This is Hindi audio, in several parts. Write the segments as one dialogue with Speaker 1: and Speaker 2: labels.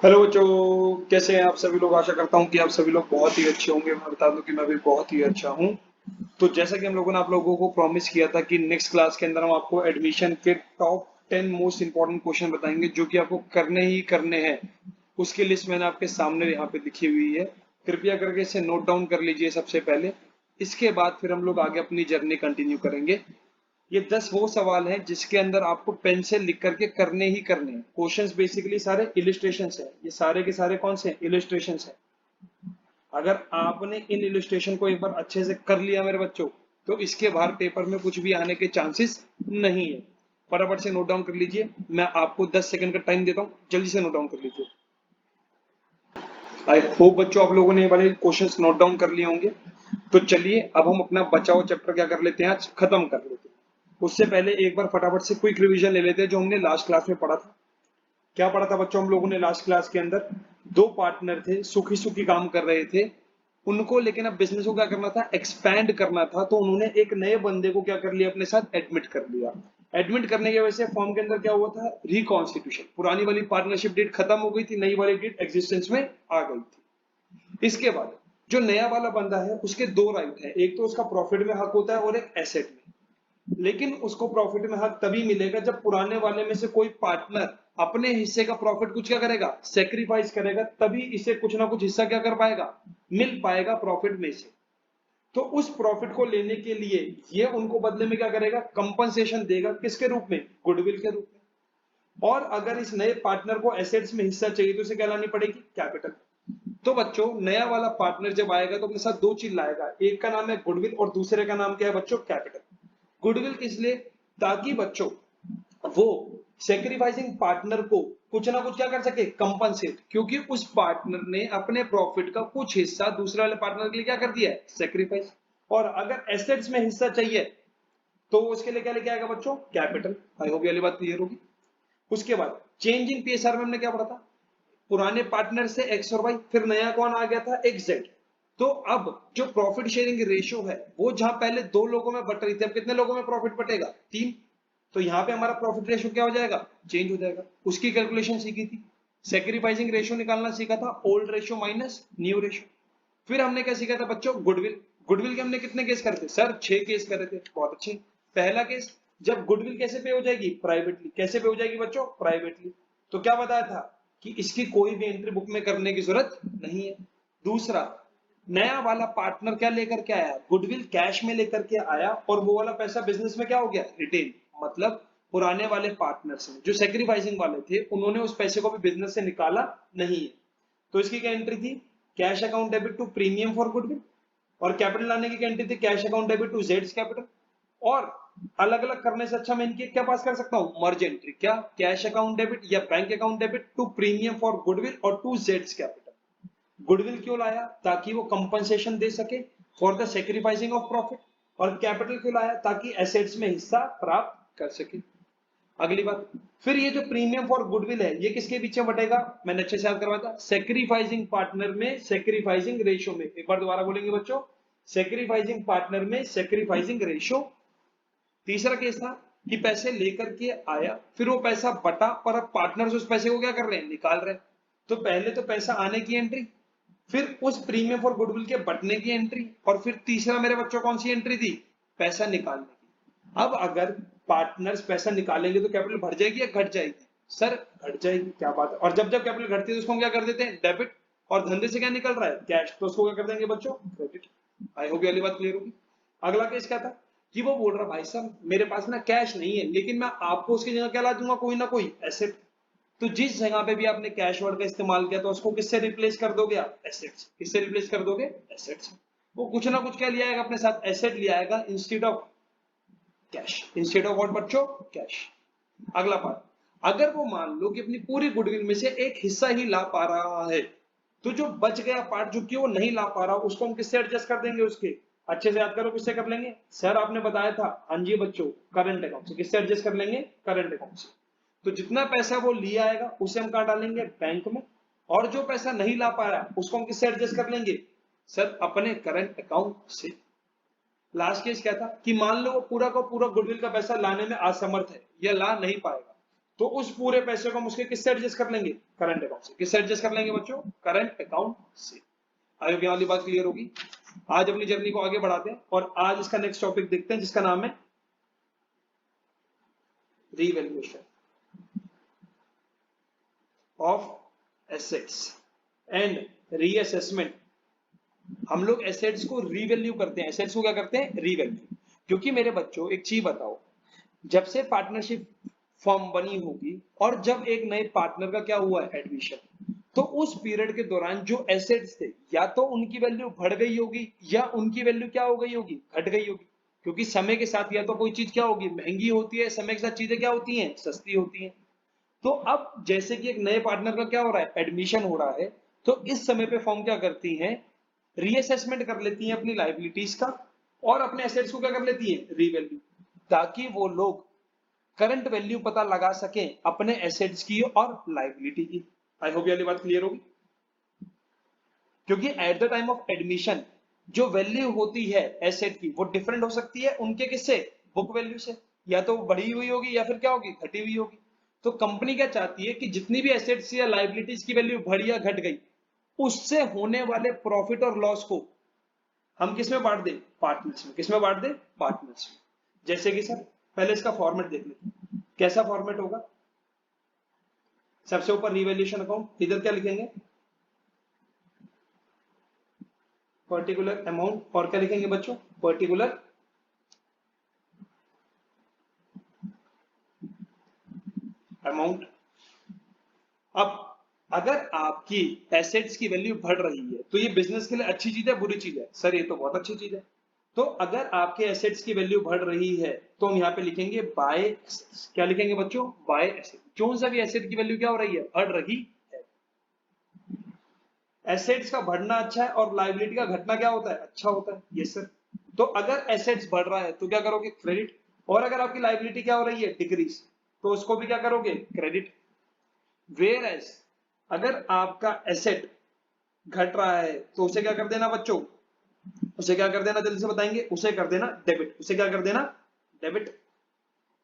Speaker 1: हेलो बच्चों, कैसे हैं आप सभी लोग। आशा करता हूं कि आप सभी लोग बहुत ही अच्छे होंगे। मैं बता दूं कि मैं भी बहुत ही अच्छा हूं। तो जैसा कि हम लोगों ने आप लोगों को प्रॉमिस किया था कि नेक्स्ट क्लास के अंदर हम आपको एडमिशन के टॉप 10 मोस्ट इंपॉर्टेंट क्वेश्चन बताएंगे जो कि आपको करने ही करने हैं। उसकी लिस्ट मैंने आपके सामने यहाँ पे लिखी हुई है। कृपया करके इसे नोट डाउन कर लीजिए सबसे पहले। इसके बाद फिर हम लोग आगे अपनी जर्नी कंटिन्यू करेंगे। ये 10 वो सवाल हैं जिसके अंदर आपको पेन से लिख करके करने ही करने हैं। क्वेश्चंस बेसिकली सारे इलिस्ट्रेशंस हैं। ये सारे के सारे कौन से हैं? इलिस्ट्रेशंस हैं। अगर आपने इन इलिस्ट्रेशन को एक बार अच्छे से कर लिया मेरे बच्चों, तो इसके बाहर पेपर में कुछ भी आने के चांसेस नहीं है। फटाफट से नोट डाउन कर लीजिए। मैं आपको 10 सेकंड का टाइम देता हूँ, जल्दी से नोट डाउन कर लीजिए। आई होप बच्चों आप लोगों ने ये वाले क्वेश्चंस नोट डाउन कर लिए होंगे। तो चलिए अब हम अपना बचा हुआ चैप्टर क्या कर लेते हैं, आज खत्म कर लेते हैं। उससे पहले एक बार फटाफट से क्विक रिवीजन ले लेते हैं जो हमने लास्ट क्लास में पढ़ा था। क्या पढ़ा था बच्चों हम लोगों ने लास्ट क्लास के अंदर? दो पार्टनर थे, सुखी सुखी काम कर रहे थे। उनको लेकिन अब बिजनेस को क्या करना था? एक्सपैंड करना था। तो उन्होंने एक नए बंदे को क्या कर लिया? अपने साथ एडमिट कर लिया। एडमिट करने की वजह से फॉर्म के अंदर क्या हुआ था? रिकॉन्स्टिट्यूशन। पुरानी वाली पार्टनरशिप डेट खत्म हो गई थी, नई वाली डेट एग्जिस्टेंस में आ गई थी। इसके बाद जो नया वाला बंदा है उसके दो राइट है, एक तो उसका प्रॉफिट में हक होता है और एक एसेट में। लेकिन उसको प्रॉफिट में हक तभी मिलेगा जब पुराने वाले में से कोई पार्टनर अपने हिस्से का प्रॉफिट कुछ क्या करेगा? सेक्रीफाइस करेगा, तभी इसे कुछ ना कुछ हिस्सा क्या कर पाएगा? मिल पाएगा प्रॉफिट में से। तो उस प्रॉफिट को लेने के लिए ये उनको बदले में क्या करेगा? कंपनसेशन देगा। किसके रूप में? गुडविल के रूप में। और अगर इस नए पार्टनर को एसेट्स में हिस्सा चाहिए तो उसे क्या लानी पड़ेगी? कैपिटल। तो बच्चों नया वाला पार्टनर जब आएगा तो अपने साथ दो चीज लाएगा, एक का नाम है गुडविल और दूसरे का नाम क्या है बच्चों? कैपिटल। गुडविल किस लिए? ताकि बच्चों वो सेक्रीफाइसिंग पार्टनर को कुछ ना कुछ क्या कर सके? कंपनसेट। क्योंकि उस पार्टनर ने अपने प्रॉफिट का कुछ हिस्सा दूसरे वाले पार्टनर के लिए क्या कर दिया है? सेक्रीफाइस। और अगर एसेट्स में हिस्सा चाहिए तो उसके लिए क्या लेके आएगा बच्चों? कैपिटल। आई होप ये वाली बात क्लियर होगी। उसके बाद चेंज इन पीएसआर में हमने क्या पढ़ा था? पुराने पार्टनर से एक्स और वाई, फिर नया कौन आ गया था? X Z. तो अब जो प्रॉफिट शेयरिंग रेशियो है वो जहां पहले दो लोगों में बट रही थी, अब कितने लोगों में प्रॉफिट बटेगा? तीन। तो यहां पे हमारा प्रॉफिट रेशियो क्या हो जाएगा? चेंज हो जाएगा। उसकी कैलकुलेशन सीखी थी। सेक्रीफाइसिंग रेशियो निकालना सीखा था, old ratio minus new ratio. फिर हमने क्या सीखा था बच्चों? गुडविल। गुडविल के हमने कितने केस करे थे सर? 6 केस करे थे। बहुत अच्छे। पहला केस, जब गुडविल कैसे पे हो जाएगी? प्राइवेटली। कैसे पे हो जाएगी बच्चों? प्राइवेटली। तो क्या बताया था कि इसकी कोई भी एंट्री बुक में करने की जरूरत नहीं है। दूसरा, नया वाला पार्टनर क्या लेकर के आया? गुडविल कैश में लेकर के आया और वो वाला पैसा बिजनेस में क्या हो गया? रिटेन। मतलब पुराने वाले पार्टनर्स ने जो सेक्रीफाइसिंग वाले थे उन्होंने उस पैसे को भी बिजनेस से निकाला नहीं है। तो इसकी क्या एंट्री थी? Cash account debit to premium for goodwill. और कैपिटल लाने की क्या एंट्री थी? कैश अकाउंट डेबिट टू जेड्स कैपिटल। और अलग अलग करने से अच्छा मैं इनकी क्या पास कर सकता हूं? Merge entry. क्या? कैश अकाउंट डेबिट या bank account debit to premium for goodwill और टू जेड्स कैपिटल। गुडविल क्यों लाया? ताकि वो कंपनसेशन दे सके for the sacrificing of profit. और कैपिटल क्यों लाया? ताकि एसेट्स में हिस्सा प्राप्त कर सके। अगली बात, फिर ये जो प्रीमियम फॉर गुडविल है ये किसके पीछे बटेगा? मैंने अच्छे से याद करवाया था, सेक्रीफाइसिंग पार्टनर में सेक्रीफाइसिंग रेशियो में। एक बार दोबारा बोलेंगे बच्चों, सेक्रीफाइसिंग पार्टनर में सेक्रीफाइसिंग रेशियो। तीसरा केस था कि पैसे लेकर के आया, फिर वो पैसा बटा और अब पार्टनर्स उस पैसे को क्या कर रहे हैं? निकाल रहे हैं। तो पहले तो पैसा आने की एंट्री, फिर उस प्रीमियम फॉर गुडविल के बटने की एंट्री, और फिर तीसरा मेरे बच्चों कौन सी एंट्री थी? पैसा निकालने की। अब अगर पार्टनर्स पैसा निकालेंगे तो कैपिटल बढ़ जाएगी या घट जाएगी? सर घट जाएगी। क्या बात है। और जब जब कैपिटल घटती है तो उसको हम क्या कर देते हैं? डेबिट। और धंधे से क्या निकल रहा है? कैश। तो उसको क्या कर देंगे बच्चों? क्रेडिट। आई होप ये वाली बात क्लियर होगी। अगला केस क्या था कि वो बोल रहा भाई साहब मेरे पास ना कैश नहीं है, लेकिन मैं आपको उसकी जगह क्या ला दूंगा? कोई ना कोई एसेट। तो जिस जगह पे भी आपने कैश वर्ड का इस्तेमाल किया तो उसको किससे रिप्लेस कर दोगे आप? एसेट्स। किससे रिप्लेस कर दोगे? एसेट्स। वो कुछ ना कुछ क्या लिया आएगा अपने साथ? एसेट लिया आएगा instead of cash. Instead of what बच्चों? कैश। अगला पार्ट, अगर वो मान लो कि अपनी पूरी गुडविल में से एक हिस्सा ही ला पा रहा है, तो जो बच गया पार्ट जो कि वो नहीं ला पा रहा उसको हम किससे एडजस्ट कर देंगे? उसके अच्छे से याद करो, किससे कर लेंगे? सर आपने बताया था, हाँ जी बच्चों, करंट अकाउंट से। किससे एडजस्ट कर लेंगे? करंट अकाउंट से। तो जितना पैसा वो लिया आएगा उसे हम कहा डालेंगे? बैंक में। और जो पैसा नहीं ला पाया उसको हम किससे एडजस्ट कर लेंगे? सर अपने करंट अकाउंट से। लास्ट केस क्या था कि मान लो वो पूरा का पूरा गुडविल का पैसा लाने में असमर्थ है या ला नहीं पाएगा, तो उस पूरे पैसे को हम उसके किससे एडजस्ट कर लेंगे? करंट अकाउंट से। किससे एडजस्ट कर लेंगे बच्चों? करंट अकाउंट से। आई होप ये वाली बात क्लियर होगी। आज अपनी जर्नी को आगे बढ़ाते हैं और आज इसका नेक्स्ट टॉपिक देखते हैं जिसका नाम है revaluation of assets and reassessment. हम लोग एसेट्स को रीवैल्यू करते हैं। एसेट्स को क्या करते हैं? रीवैल्यू। क्योंकि मेरे बच्चों एक चीज बताओ, जब से पार्टनरशिप फॉर्म बनी होगी और जब एक नए पार्टनर का क्या हुआ है? एडमिशन, तो उस पीरियड के दौरान जो एसेट्स थे या तो उनकी वैल्यू बढ़ गई होगी या उनकी वैल्यू क्या हो गई होगी? घट गई होगी। क्योंकि समय के साथ या तो कोई चीज क्या होगी? महंगी होती है, समय के साथ चीजें क्या होती हैं? सस्ती होती हैं। तो अब जैसे कि एक नए पार्टनर का क्या हो रहा है? एडमिशन हो रहा है, तो इस समय पे फर्म क्या करती है? रीअसेसमेंट कर लेती है अपनी लाइबिलिटीज का और अपने एसेट्स को क्या कर लेती है? रीवैल्यू, ताकि वो लोग करंट वैल्यू पता लगा सकें अपने एसेट्स की और लाइबिलिटी की। आई होप ये वाली बात क्लियर होगी। क्योंकि at the time of admission जो वैल्यू होती है एसेट की वो डिफरेंट हो सकती है उनके किससे? बुक वैल्यू से। या तो बढ़ी हुई होगी या फिर क्या होगी? घटी हुई होगी। तो कंपनी क्या चाहती है कि जितनी भी एसेट्स या लाइबिलिटीज की वैल्यू बढ़ी या घट गई, उससे होने वाले प्रॉफिट और लॉस को हम किस में बांट दें? पार्टनर्स में। किस में बांट दें? पार्टनर्स में। जैसे कि सर पहले इसका फॉर्मेट देख लेते हैं। कैसा फॉर्मेट होगा? सबसे ऊपर रिवैल्यूएशन अकाउंट, इधर क्या लिखेंगे? Particular amount. और क्या लिखेंगे बच्चों? Particular amount. अब अगर आपकी एसेट्स की वैल्यू बढ़ रही है तो ये बिजनेस के लिए अच्छी चीज है, बुरी चीज है? सर ये तो बहुत अच्छी चीज है। तो अगर आपके एसेट्स की वैल्यू बढ़ रही है तो हम यहाँ पे लिखेंगे बाय एसेट्स। क्या लिखेंगे बच्चों? Bye asset. कौन सा भी एसेट की वैल्यू क्या हो रही है? बढ़ रही है। एसेट्स का बढ़ना अच्छा है और लाइबिलिटी का घटना क्या होता है? अच्छा होता है। Yes sir. तो अगर एसेट्स बढ़ रहा है तो क्या करोगे? क्रेडिट। और अगर आपकी लाइबिलिटी क्या हो रही है? डिक्रीज, तो उसको भी क्या करोगे? क्रेडिट। वेयर एज अगर आपका एसेट घट रहा है तो उसे क्या कर देना बच्चों? उसे क्या कर देना? जल्दी से बताएंगे। उसे कर देना डेबिट। उसे क्या कर देना? डेबिट।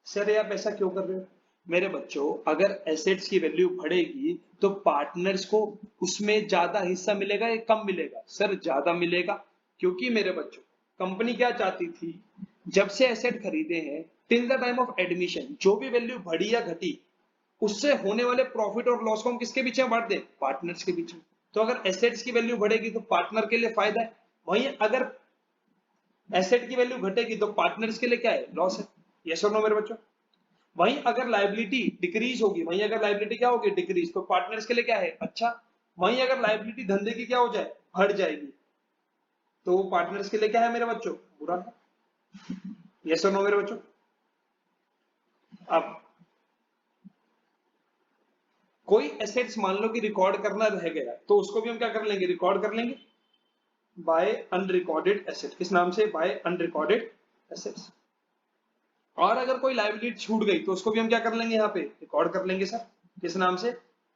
Speaker 1: सर यार ऐसा क्यों कर रहे हो? मेरे बच्चों अगर एसेट्स की वैल्यू बढ़ेगी तो पार्टनर्स को उसमें ज्यादा हिस्सा मिलेगा या कम मिलेगा? सर ज्यादा मिलेगा। क्योंकि मेरे बच्चों कंपनी क्या चाहती थी? जब से एसेट खरीदे हैं till the time of admission जो भी वैल्यू बढ़ी या घटी, उससे होने वाले प्रॉफिट और लॉस को हम किसके बीच में बांट दें? पार्टनर्स के बीच में। तो अगर एसेट्स की वैल्यू बढ़ेगी तो पार्टनर के लिए फायदा है, वहीं अगर एसेट की वैल्यू घटेगी तो पार्टनर्स के लिए क्या है? लॉस है। यस और नो मेरे बच्चों? वहीं अगर लाइबिलिटी डिक्रीज होगी, वहीं अगर लाइबिलिटी क्या होगी? डिक्रीज, तो पार्टनर्स के लिए क्या है? अच्छा। वहीं अगर लाइबिलिटी धंधे की क्या हो जाए? बढ़ जाएगी, तो पार्टनर्स के लिए क्या है मेरे बच्चों? बुरा है। यस और नो मेरे बच्चों? अब कोई एसेट्स मान लो कि रिकॉर्ड करना रह गया तो उसको भी हम क्या कर लेंगे? रिकॉर्ड कर लेंगे बाय अनरिकॉर्डेड एसेट। किस नाम से? By unrecorded assets. और अगर कोई लाइबिलिटी छूट गई तो उसको भी हम क्या कर लेंगे? यहाँ पे रिकॉर्ड कर लेंगे सर। किस नाम से?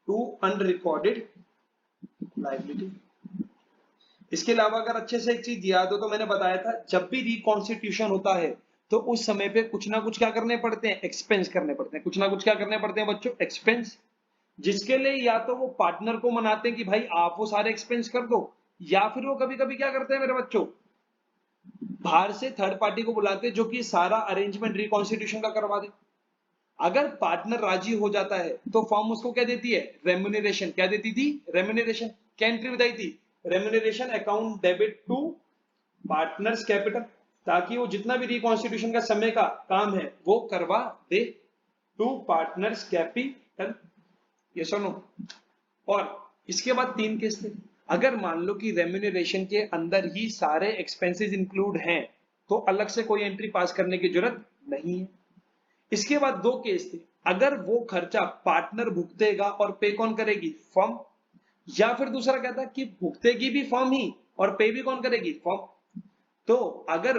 Speaker 1: To unrecorded liability. इसके अलावा अगर अच्छे से एक चीज याद हो तो मैंने बताया था जब भी रिकॉन्स्टिट्यूशन होता है तो उस समय पे कुछ ना कुछ क्या करने पड़ते हैं? एक्सपेंस करने पड़ते हैं। कुछ ना कुछ क्या करने पड़ते हैं बच्चों? एक्सपेंस। जिसके लिए या तो वो पार्टनर को मनाते हैं कि भाई आप वो सारे एक्सपेंस कर दो, या फिर वो कभी कभी क्या करते हैं मेरे बच्चों? बाहर से थर्ड पार्टी को बुलाते हैं जो कि सारा अरेंजमेंट रिकॉन्स्टिट्यूशन का करवा दे। अगर पार्टनर राजी हो जाता है तो फर्म उसको क्या देती है? रेम्यूनरेशन। क्या देती थी? रेम्यूनरेशन। क्या एंट्री बताई थी? Remuneration account debit to partners capital, ताकि वो जितना भी रिकॉन्स्टिट्यूशन का समय का काम है वो करवा दे टू पार्टनर्स कैपिटल। ये सुनो। और इसके बाद तीन केस थे। अगर मान लो कि रेम्यूनरेशन के अंदर ही सारे एक्सपेंसेस इंक्लूड हैं तो अलग से कोई एंट्री पास करने की जरूरत नहीं है। इसके बाद दो केस थे। अगर वो खर्चा पार्टनर भुगतेगा और पे कौन करेगी? फर्म। या फिर दूसरा क्या था कि भुगतेगी भी फर्म ही और पे भी कौन करेगी? फर्म। तो अगर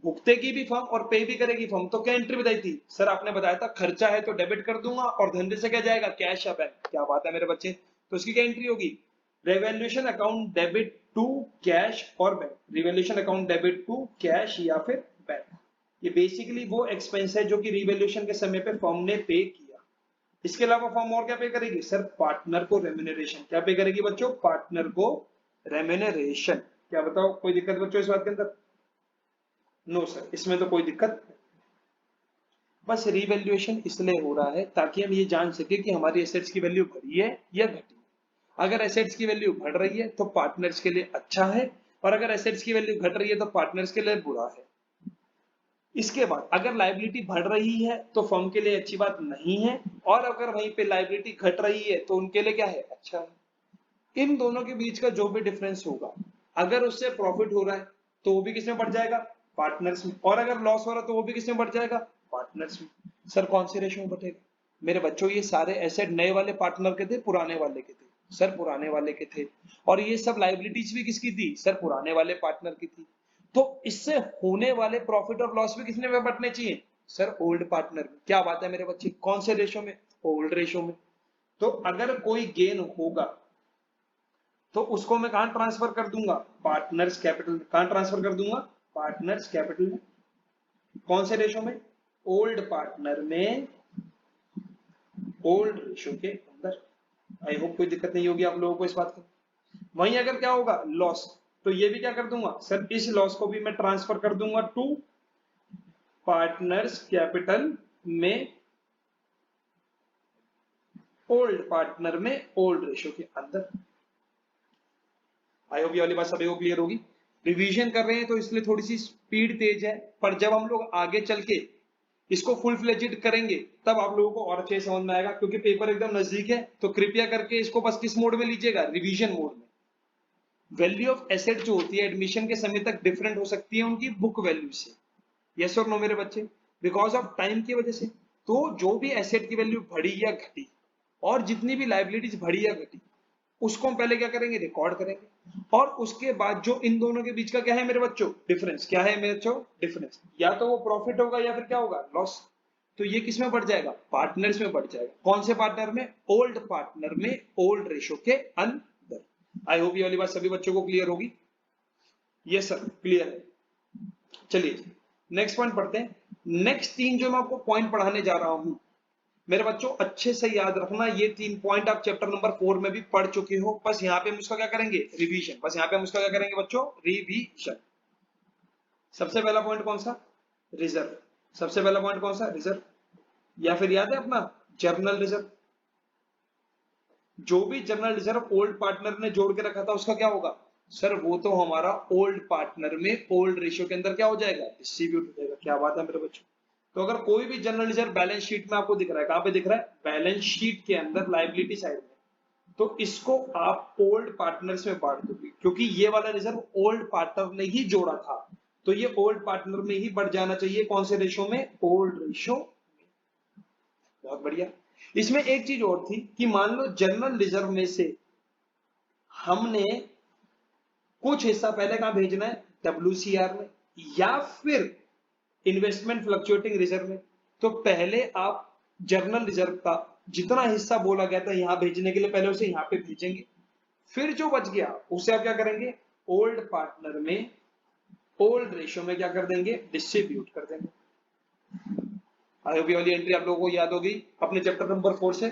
Speaker 1: भुगतेगी भी फर्म और पे भी करेगी फर्म तो क्या एंट्री बताई थी? सर आपने बताया था खर्चा है तो डेबिट कर दूंगा और धंधे से क्या जाएगा? कैश या बैंक। क्या बात है मेरे बच्चे? तो इसकी क्या एंट्री होगी? Revaluation account debit to cash और bank. Revaluation account debit to cash या फिर बैंक। ये बेसिकली वो एक्सपेंस है जो कि रिवैल्यूएशन के समय पे फर्म ने पे किया। इसके अलावा फर्म और क्या पे करेगी सर, पार्टनर को रेम्यूनरेशन। क्या पे करेगी बच्चों, पार्टनर को रेम्यूनरेशन। क्या बताओ, कोई दिक्कत बच्चों इस बात के अंदर? नो सर, इसमें तो कोई दिक्कत। बस रिवैल्यूएशन इसलिए हो रहा है ताकि हम ये जान सके कि हमारी एसेट्स की वैल्यू बढ़ी है या घटी है। अगर एसेट्स की वैल्यू बढ़ रही है तो पार्टनर्स के लिए अच्छा है, और अगर एसेट्स की वैल्यू घट रही है तो पार्टनर्स के लिए बुरा है। इसके बाद अगर लाइबिलिटी बढ़ रही है तो फर्म के लिए अच्छी बात नहीं है, और अगर वहीं पे लाइबिलिटी घट रही है तो उनके लिए क्या है, अच्छा है। इन दोनों के बीच का जो भी डिफरेंस होगा, अगर उससे प्रॉफिट हो रहा है तो वो भी किसमें बढ़ जाएगा, पार्टनर्स में, और अगर लॉस हो रहा है तो वो भी किसमें बढ़ जाएगा, पार्टनर्स में। सर कौन से रेशो में बढ़ेगा मेरे बच्चों, ये सारे एसेट नए वाले पार्टनर के थे, पुराने वाले के थे, सर पुराने वाले के थे। और ये सब लाइबिलिटीज भी किसकी थी सर, पुराने वाले पार्टनर की थी। तो इससे होने वाले प्रॉफिट और लॉस भी किसने में बढ़ने चाहिए सर, ओल्ड पार्टनर में। क्या बात है मेरे बच्चे, कौन से रेशो में, ओल्ड रेशो में। तो अगर कोई गेन होगा तो उसको मैं कहां ट्रांसफर कर दूंगा, पार्टनर्स कैपिटल। कहां ट्रांसफर कर दूंगा, पार्टनर्स कैपिटल में। कौन से रेशो में, ओल्ड पार्टनर में, ओल्ड रेशो के अंदर। आई होप कोई दिक्कत नहीं होगी आप लोगों को इस बात की। वहीं अगर क्या होगा, लॉस, तो ये भी क्या कर दूंगा सर, इस लॉस को भी मैं ट्रांसफर कर दूंगा टू पार्टनर्स कैपिटल में, ओल्ड पार्टनर में, ओल्ड रेशो के अंदर। आई होप ये वाली बात सभी को क्लियर होगी। रिवीजन कर रहे हैं तो इसलिए थोड़ी सी स्पीड तेज है, पर जब हम लोग आगे चल के इसको फुल फ्लेजेड करेंगे तब आप लोगों को और अच्छे समझ में आएगा, क्योंकि पेपर एकदम नजदीक है। तो कृपया करके इसको बस किस मोड में लीजिएगा, रिवीजन मोड में। वैल्यू ऑफ एसेट जो होती है एडमिशन के समय तक डिफरेंट हो सकती है उनकी बुक वैल्यू से, यस और नो मेरे बच्चे, बिकॉज ऑफ टाइम की वजह से। तो जो भी एसेट की वैल्यू बढ़ी या घटी, और जितनी भी लाइबिलिटीज बढ़ी या घटी, उसको हम पहले क्या करेंगे, रिकॉर्ड करेंगे। और उसके बाद जो इन दोनों के बीच का क्या है मेरे बच्चों, डिफरेंस। क्या है मेरे बच्चों, डिफरेंस। या तो वो प्रॉफिट होगा या फिर क्या होगा, लॉस। तो ये किस में बढ़ जाएगा, पार्टनर्स में बढ़ जाएगा। कौन से पार्टनर में, ओल्ड पार्टनर में, ओल्ड रेशो के अंदर। आई होप ये वाली बात सभी बच्चों को क्लियर होगी। ये सर क्लियर है। चलिए नेक्स्ट पॉइंट पढ़ते हैं। नेक्स्ट तीन जो मैं आपको पॉइंट पढ़ाने जा रहा हूं मेरे बच्चों, अच्छे से याद रखना। ये 3 पॉइंट आप चैप्टर नंबर 4 में भी पढ़ चुके हो, बस यहाँ पे हम उसका क्या करेंगे, रिवीजन। बस यहाँ पे हम उसका क्या करेंगे बच्चों, रिवीजन। सबसे पहला पॉइंट कौन सा, रिजर्व। सबसे पहला पॉइंट कौन सा, रिजर्व। या फिर याद है अपना जर्नल रिजर्व। जो भी जर्नल रिजर्व ओल्ड पार्टनर ने जोड़ के रखा था उसका क्या होगा सर, वो तो हमारा ओल्ड पार्टनर में ओल्ड रेशियो के अंदर क्या हो जाएगा, डिस्ट्रीब्यूट हो जाएगा। क्या बात है मेरे बच्चों। तो अगर कोई भी जनरल रिजर्व बैलेंस शीट में आपको दिख रहा है, कहां पे दिख रहा है, बैलेंस शीट के अंदर लाइबिलिटी साइड में, तो इसको आप ओल्ड पार्टनर्स में बांट दोगे, क्योंकि ये वाला रिजर्व ओल्ड पार्टनर ने ही जोड़ा था। तो ये ओल्ड पार्टनर में ही बढ़ जाना चाहिए। कौन से रेशो में, ओल्ड रेशो। बहुत बढ़िया। इसमें एक चीज और थी कि मान लो जनरल रिजर्व में से हमने कुछ हिस्सा पहले कहां भेजना है, WCR में, या फिर इन्वेस्टमेंट फ्लक्चुएटिंग रिजर्व में। तो पहले आप जर्नल रिजर्व का जितना हिस्सा बोला गया था यहां भेजने के लिए, पहले उसे यहां पे भेजेंगे। फिर जो बच गया उसे आप क्या करेंगे, ओल्ड पार्टनर में, ओल्ड रेशियो में क्या कर देंगे, डिस्ट्रीब्यूट कर देंगे। आई होप ये वाली एंट्री आप लोगों को याद होगी अपने चैप्टर नंबर 4 से।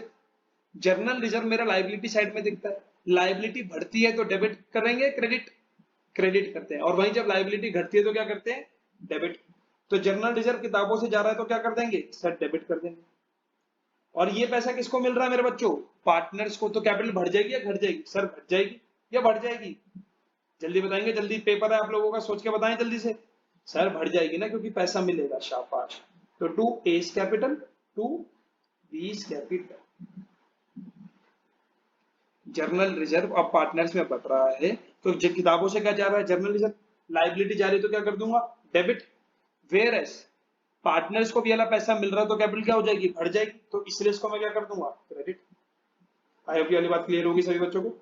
Speaker 1: जर्नल रिजर्व मेरा लाइबिलिटी साइड में दिखता है। लाइबिलिटी बढ़ती है तो डेबिट करेंगे, क्रेडिट, क्रेडिट करते हैं। और वहीं जब लाइबिलिटी घटती है तो क्या करते हैं, डेबिट। तो जर्नल रिजर्व किताबों से जा रहा है तो क्या कर देंगे सर, डेबिट कर देंगे। और ये पैसा किसको मिल रहा है मेरे बच्चों, पार्टनर्स को। तो कैपिटल बढ़ जाएगी या घट जाएगी सर, घट जाएगी या बढ़ जाएगी, जल्दी बताएंगे, जल्दी पेपर है आप लोगों का, सोच के बताएं जल्दी से। सर बढ़ जाएगी ना, क्योंकि पैसा मिलेगा, शाबाश। तो to A's capital, to B's capital. General reserve अब पार्टनर्स में बढ़ रहा है, तो किताबों से क्या जा रहा है, जर्नल रिजर्व। लाइबिलिटी जा रही है तो क्या कर दूंगा, डेबिट। वेयर एस पार्टनर्स को भी वाला पैसा मिल रहा है तो कैपिटल क्या हो जाएगी, बढ़ जाएगी। तो इसलिए इसको मैं क्या कर दूंगा, क्रेडिट। आई होप ये वाली बात क्लियर होगी सभी बच्चों को।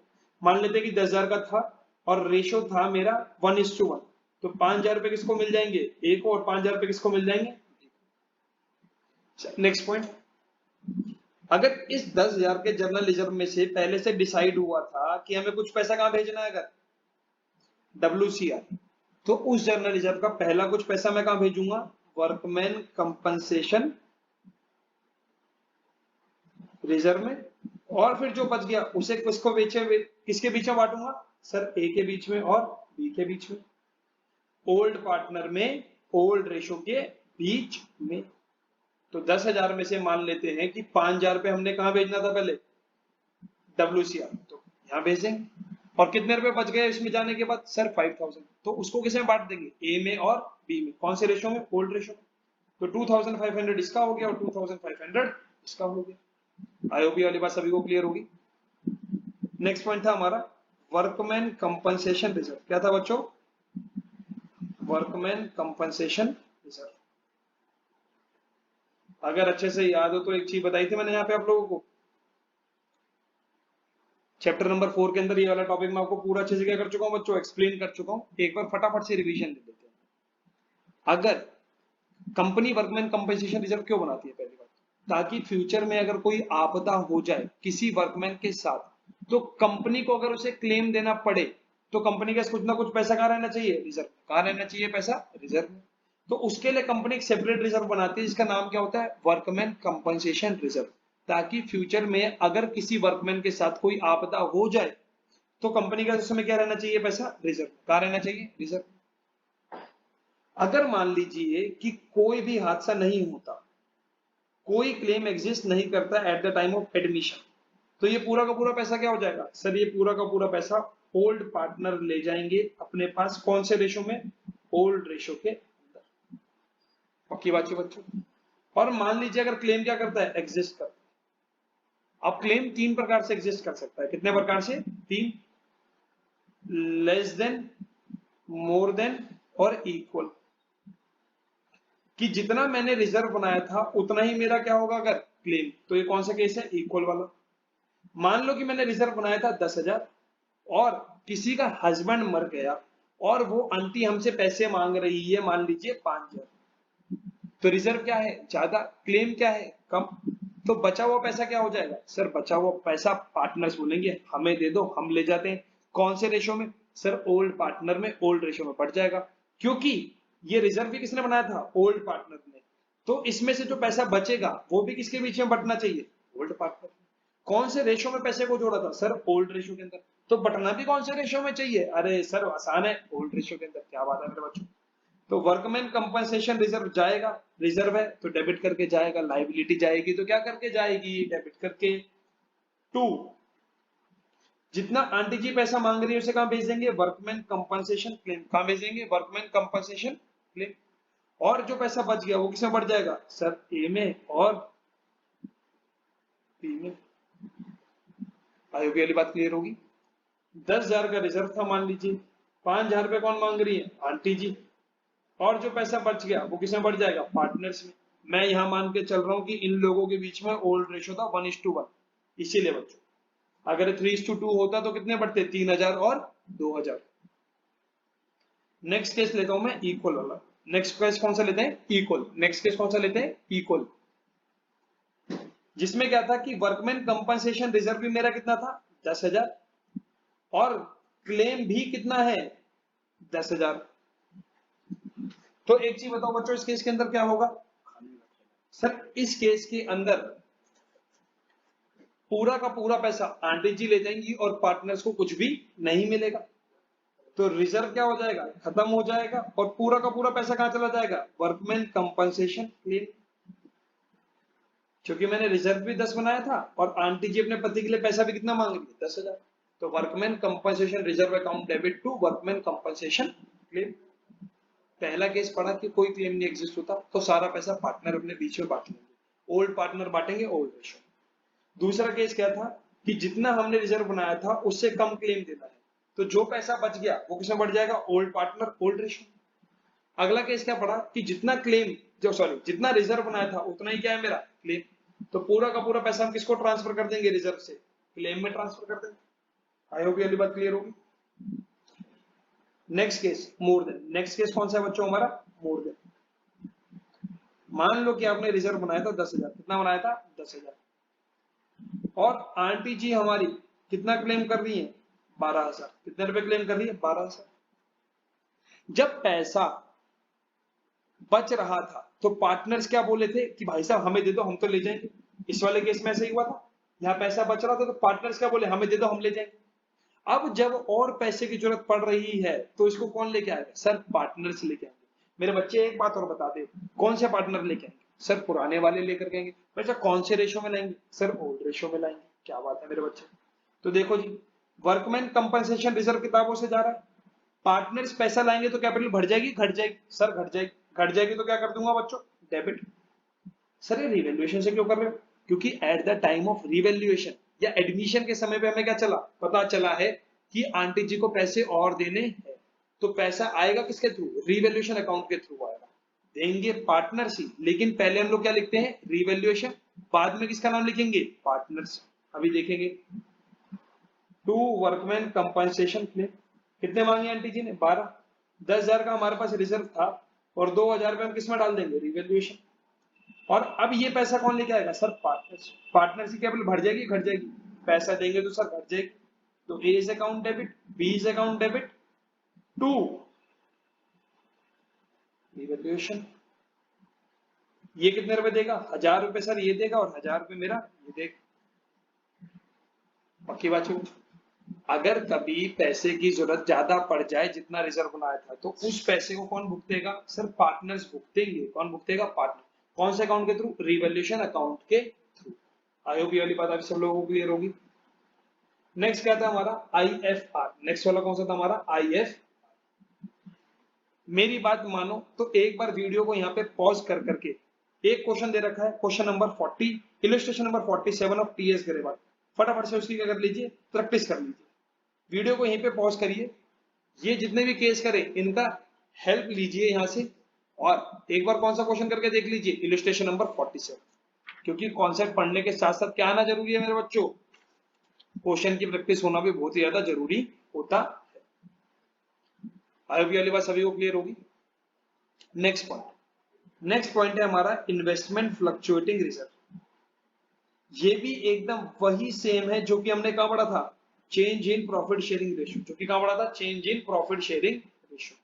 Speaker 1: मान लेते कि 10,000 का था और रेशो था मेरा 1:1, तो 5,000 रुपए किसको मिल जाएंगे, एक को, और 5,000 रुपए किसको मिल जाएंगे। नेक्स्ट पॉइंट, अगर इस 10,000 के जर्नल रिजर्व में से पहले से डिसाइड हुआ था कि हमें कुछ पैसा कहां भेजना है, अगर WCR, तो उस जर्नल रिजर्व का पहला कुछ पैसा मैं कहां भेजूंगा, वर्कमैन कंपनसेशन रिजर्व में, और फिर जो बच गया उसे किसको किसके बीच में बांटूंगा सर, ए के बीच में और बी के बीच में, ओल्ड पार्टनर में ओल्ड रेशो के बीच में। तो 10,000 में से मान लेते हैं कि 5,000 रुपए हमने कहां भेजना था पहले, WCR, तो यहां भेज देंगे। और कितने रुपए बच गए इसमें जाने के बाद सर 5,000, तो उसको किसे में बांट देंगे, ए में और बी में, कौन से रेशो में, ओल्ड रेशो में। तो 2,500 इसका हो गया और 2,500 इसका हो गया। आईओपी वाली बात सभी को क्लियर होगी। नेक्स्ट पॉइंट था हमारा वर्कमैन कंपनसेशन रिजर्व। क्या था बच्चों, वर्कमैन कंपनसेशन रिजर्व। अगर अच्छे से याद हो तो एक चीज बताई थी मैंने यहाँ पे आप लोगों को, चैप्टर नंबर 4 के अंदर ये वाला टॉपिक मैं आपको पूरा अच्छे से क्या कर चुका हूँ बच्चों, एक्सप्लेन कर चुका हूँ। एक बार फटाफट से रिवीजन ले लेते हैं। अगर कंपनी वर्कमैन कंपनसेशन रिजर्व क्यों बनाती है, पहली बात ताकि फ्यूचर में अगर कोई आपदा हो जाए किसी वर्कमैन के साथ, तो कंपनी को अगर उसे क्लेम देना पड़े तो कंपनी का कुछ ना कुछ पैसा कहाँ रहना चाहिए, रिजर्व। कहाँ रहना चाहिए पैसा, रिजर्व में। तो उसके लिए कंपनी एक सेपरेट रिजर्व बनाती है जिसका नाम क्या होता है, वर्कमैन कंपनसेशन रिजर्व, ताकि फ्यूचर में अगर किसी वर्कमैन के साथ कोई आपदा हो जाए तो कंपनी का उस समय क्या रहना चाहिए, पैसा रिजर्व। कहाँ रहना चाहिए, रिजर्व। अगर मान लीजिए कि कोई भी हादसा नहीं होता, कोई क्लेम एग्जिस्ट नहीं करता at the time of admission, तो ये पूरा का पूरा पैसा क्या हो जाएगा सर, ये पूरा का पूरा पैसा ओल्ड पार्टनर ले जाएंगे अपने पास, कौन से रेशो में, ओल्ड रेशो के अंदर। पक्की बात है बच्चों। और मान लीजिए अगर क्लेम क्या करता है, एग्जिस्ट करता है। अब क्लेम 3 प्रकार से एग्जिस्ट कर सकता है, कितने प्रकार से, 3, लेस देन, मोर देन और इक्वल। कि जितना मैंने रिजर्व बनाया था उतना ही मेरा क्या होगा अगर क्लेम, तो ये कौन सा केस है, इक्वल वाला। मान लो कि मैंने रिजर्व बनाया था 10,000 और किसी का हस्बैंड मर गया और वो आंटी हमसे पैसे मांग रही है मान लीजिए 5,000, तो रिजर्व क्या है, ज्यादा, क्लेम क्या है, कम। तो बचा हुआ पैसा क्या हो जाएगा सर, बचा हुआ पैसा पार्टनर्स बोलेंगे हमें दे दो, हम ले जाते हैं, कौन से रेशो में सर, ओल्ड पार्टनर में, ओल्ड रेशो में बढ़ जाएगा, क्योंकि ये रिजर्व भी किसने बनाया था, ओल्ड पार्टनर ने। तो इसमें से जो पैसा बचेगा वो भी किसके बीच में बटना चाहिए, ओल्ड पार्टनर। कौन से रेशो में पैसे को जोड़ा था सर, ओल्ड रेशो के अंदर। तो बटना भी कौन से रेशो में चाहिए, अरे सर आसान है, ओल्ड रेशो के अंदर। क्या बात है मेरे बच्चों। तो वर्कमैन कंपनसेशन रिजर्व जाएगा, रिजर्व है तो डेबिट करके जाएगा, लाइबिलिटी जाएगी तो क्या करके जाएगी, डेबिट करके। 2, जितना आंटी जी पैसा मांग रही है उसे कहां भेज देंगे, वर्कमैन कंपनसेशन क्लेम। कहां भेज देंगे, वर्कमैन कंपनसेशन क्लेम। और जो पैसा बच गया वो किसमें बढ़ जाएगा सर, ए में और बी में। आईओपी वाली बात क्लियर होगी। 10,000 का रिजर्व था मान लीजिए, 5,000 रुपए कौन मांग रही है, आंटी जी। और जो पैसा बच गया वो किसमें बढ़ जाएगा, पार्टनर्स में। मैं यहां मान के चल रहा हूं कि इन लोगों के बीच में ओल्ड रेशो था 1:1, इसीलिए बच्चों अगर 3:2 होता तो कितने बढ़ते, 3,000 और 2,000। नेक्स्ट केस लेता हूं मैं इक्वल वाला। नेक्स्ट केस कौन सा लेते हैं, इक्वल। नेक्स्ट केस कौन सा लेते हैं, इक्वल। जिसमें क्या था कि वर्कमैन कंपनसेशन रिजर्व भी मेरा कितना था, 10,000, और क्लेम भी कितना है, 10,000। तो एक चीज बताओ बच्चों, इस केस के अंदर क्या होगा सर, इस केस के अंदर पूरा का पूरा पैसा आंटी जी ले जाएंगी और पार्टनर्स को कुछ भी नहीं मिलेगा। तो रिजर्व क्या हो जाएगा, खत्म हो जाएगा, और पूरा का पूरा पैसा कहां चला जाएगा, वर्कमैन कंपनसेशन क्लेम। क्योंकि मैंने रिजर्व भी 10 बनाया था और आंटी जी अपने पति के लिए पैसा भी कितना मांग रही है, 10,000। तो workman compensation reserve account debit to workman compensation claim. पहला केस पढ़ा कि कोई क्लेम नहीं एग्जिस्ट होता तो सारा पैसा पार्टनर अपने बीच में बांट लेंगे, ओल्ड पार्टनर बांटेंगे ओल्ड रेशो। दूसरा केस क्या था कि जितना हमने रिजर्व बनाया था उससे कम क्लेम देना है, तो जो पैसा बच गया वो किसमें बढ़ जाएगा, ओल्ड पार्टनर ओल्ड रेशो। अगला केस क्या पड़ा कि जितना क्लेम, जो सॉरी जितना रिजर्व बनाया था उतना ही क्या है मेरा क्लेम, तो पूरा का पूरा पैसा हम किसको ट्रांसफर कर देंगे, रिजर्व से क्लेम में ट्रांसफर कर देंगे। आई होप ये वाली बात क्लियर होगी। Next case more than. Next case कौन सा है बच्चों हमारा, मोर देन। मान लो कि आपने रिजर्व बनाया था 10,000, कितना बनाया था 10,000, और आंटी जी हमारी कितना क्लेम कर रही है, 12,000। कितने रुपए क्लेम कर रही है, 12,000। जब पैसा बच रहा था तो पार्टनर्स क्या बोले थे कि भाई साहब हमें दे दो, हम तो ले जाएंगे। इस वाले केस में ऐसे ही हुआ था। यहाँ पैसा बच रहा था तो पार्टनर्स क्या बोले, हमें दे दो, हम ले जाएंगे। अब जब और पैसे की जरूरत पड़ रही है तो इसको कौन लेके आएगा, सर पार्टनर्स लेके आएंगे। मेरे बच्चे एक बात और बता दे, कौन से पार्टनर लेके आएंगे, सर पुराने वाले लेकर के आएंगे। बच्चा कौन से रेशो में लाएंगे, सर ओल्ड रेशो में लाएंगे। क्या बात है मेरे बच्चे। तो देखो जी, वर्कमैन कंपनसेशन रिजर्व किताबों से जा रहा है, पार्टनर्स पैसा लाएंगे तो कैपिटल बढ़ जाएगी घट जाएगी, सर घट जाएगी। घट जाएगी तो क्या कर दूंगा बच्चों, डेबिट। सर ये रिवैल्यूएशन से क्यों कर रहे हो, क्योंकि at the time of revaluation या एडमिशन के समय पे हमें क्या चला, पता चला है कि आंटी जी को पैसे और देने हैं, तो पैसा आएगा किसके थ्रू, रिवैल्यूएशन अकाउंट के थ्रू आएगा। देंगे पार्टनर्स ही, लेकिन पहले हम लोग क्या लिखते हैं, रिवैल्यूएशन, बाद में किसका नाम लिखेंगे, पार्टनर्स। अभी देखेंगे टू वर्कमैन कंपनसेशन क्लेम, कितने मांगे आंटी जी ने, 12। 10,000 का हमारे पास रिजर्व था और 2,000 रुपए हम किसमें डाल देंगे, रिवैल्यूएशन। और अब ये पैसा कौन लेके आएगा, सर पार्टनर्स। पार्टनर्स की कैपिटल बढ़ जाएगी घट जाएगी, पैसा देंगे तो सर घट जाएगी। तो A is account debit, B is account debit to revaluation. ये कितने रुपए देगा, 1,000 रुपए सर ये देगा और 1,000 रुपए मेरा ये देगा। पक्की बात है। अगर कभी पैसे की जरूरत ज्यादा पड़ जाए जितना रिजर्व बनाया था, तो उस पैसे को कौन भुगतेगा, सर पार्टनर्स भुगतेंगे। कौन भुगतेगा, पार्टनर। कौन से अकाउंट के थ्रू, रिवैल्यूएशन अकाउंट के थ्रू। आई होप ये वाली बात अभी सब लोगों को क्लियर होगी। नेक्स्ट क्या था हमारा, IFR। नेक्स्ट वाला कौन सा था हमारा, IF। मेरी बात मानो तो एक बार वीडियो को यहाँ पे पॉज कर करके, एक क्वेश्चन दे रखा है, question number 40, illustration number 47 of TS Grewal, फटाफट से उसकी क्या कर लीजिए, प्रैक्टिस कर लीजिए। वीडियो को यहीं पे पॉज करिए, ये जितने भी केस करें इनका हेल्प लीजिए यहाँ से, और एक बार कौन सा क्वेश्चन करके देख लीजिए, इलस्ट्रेशन नंबर 47। क्योंकि कॉन्सेप्ट पढ़ने के साथ साथ क्या आना जरूरी है मेरे बच्चों, क्वेश्चन की प्रैक्टिस होना भी बहुत ही ज्यादा जरूरी होता है। आई होप ये वाली बात सभी को क्लियर होगी। नेक्स्ट पॉइंट, नेक्स्ट पॉइंट है हमारा इन्वेस्टमेंट फ्लक्चुएटिंग रिजर्व। ये भी एकदम वही सेम है जो कि हमने कहा पढ़ा था, change in profit sharing ratio, जो कि कहा पढ़ा था, change in profit sharing ratio.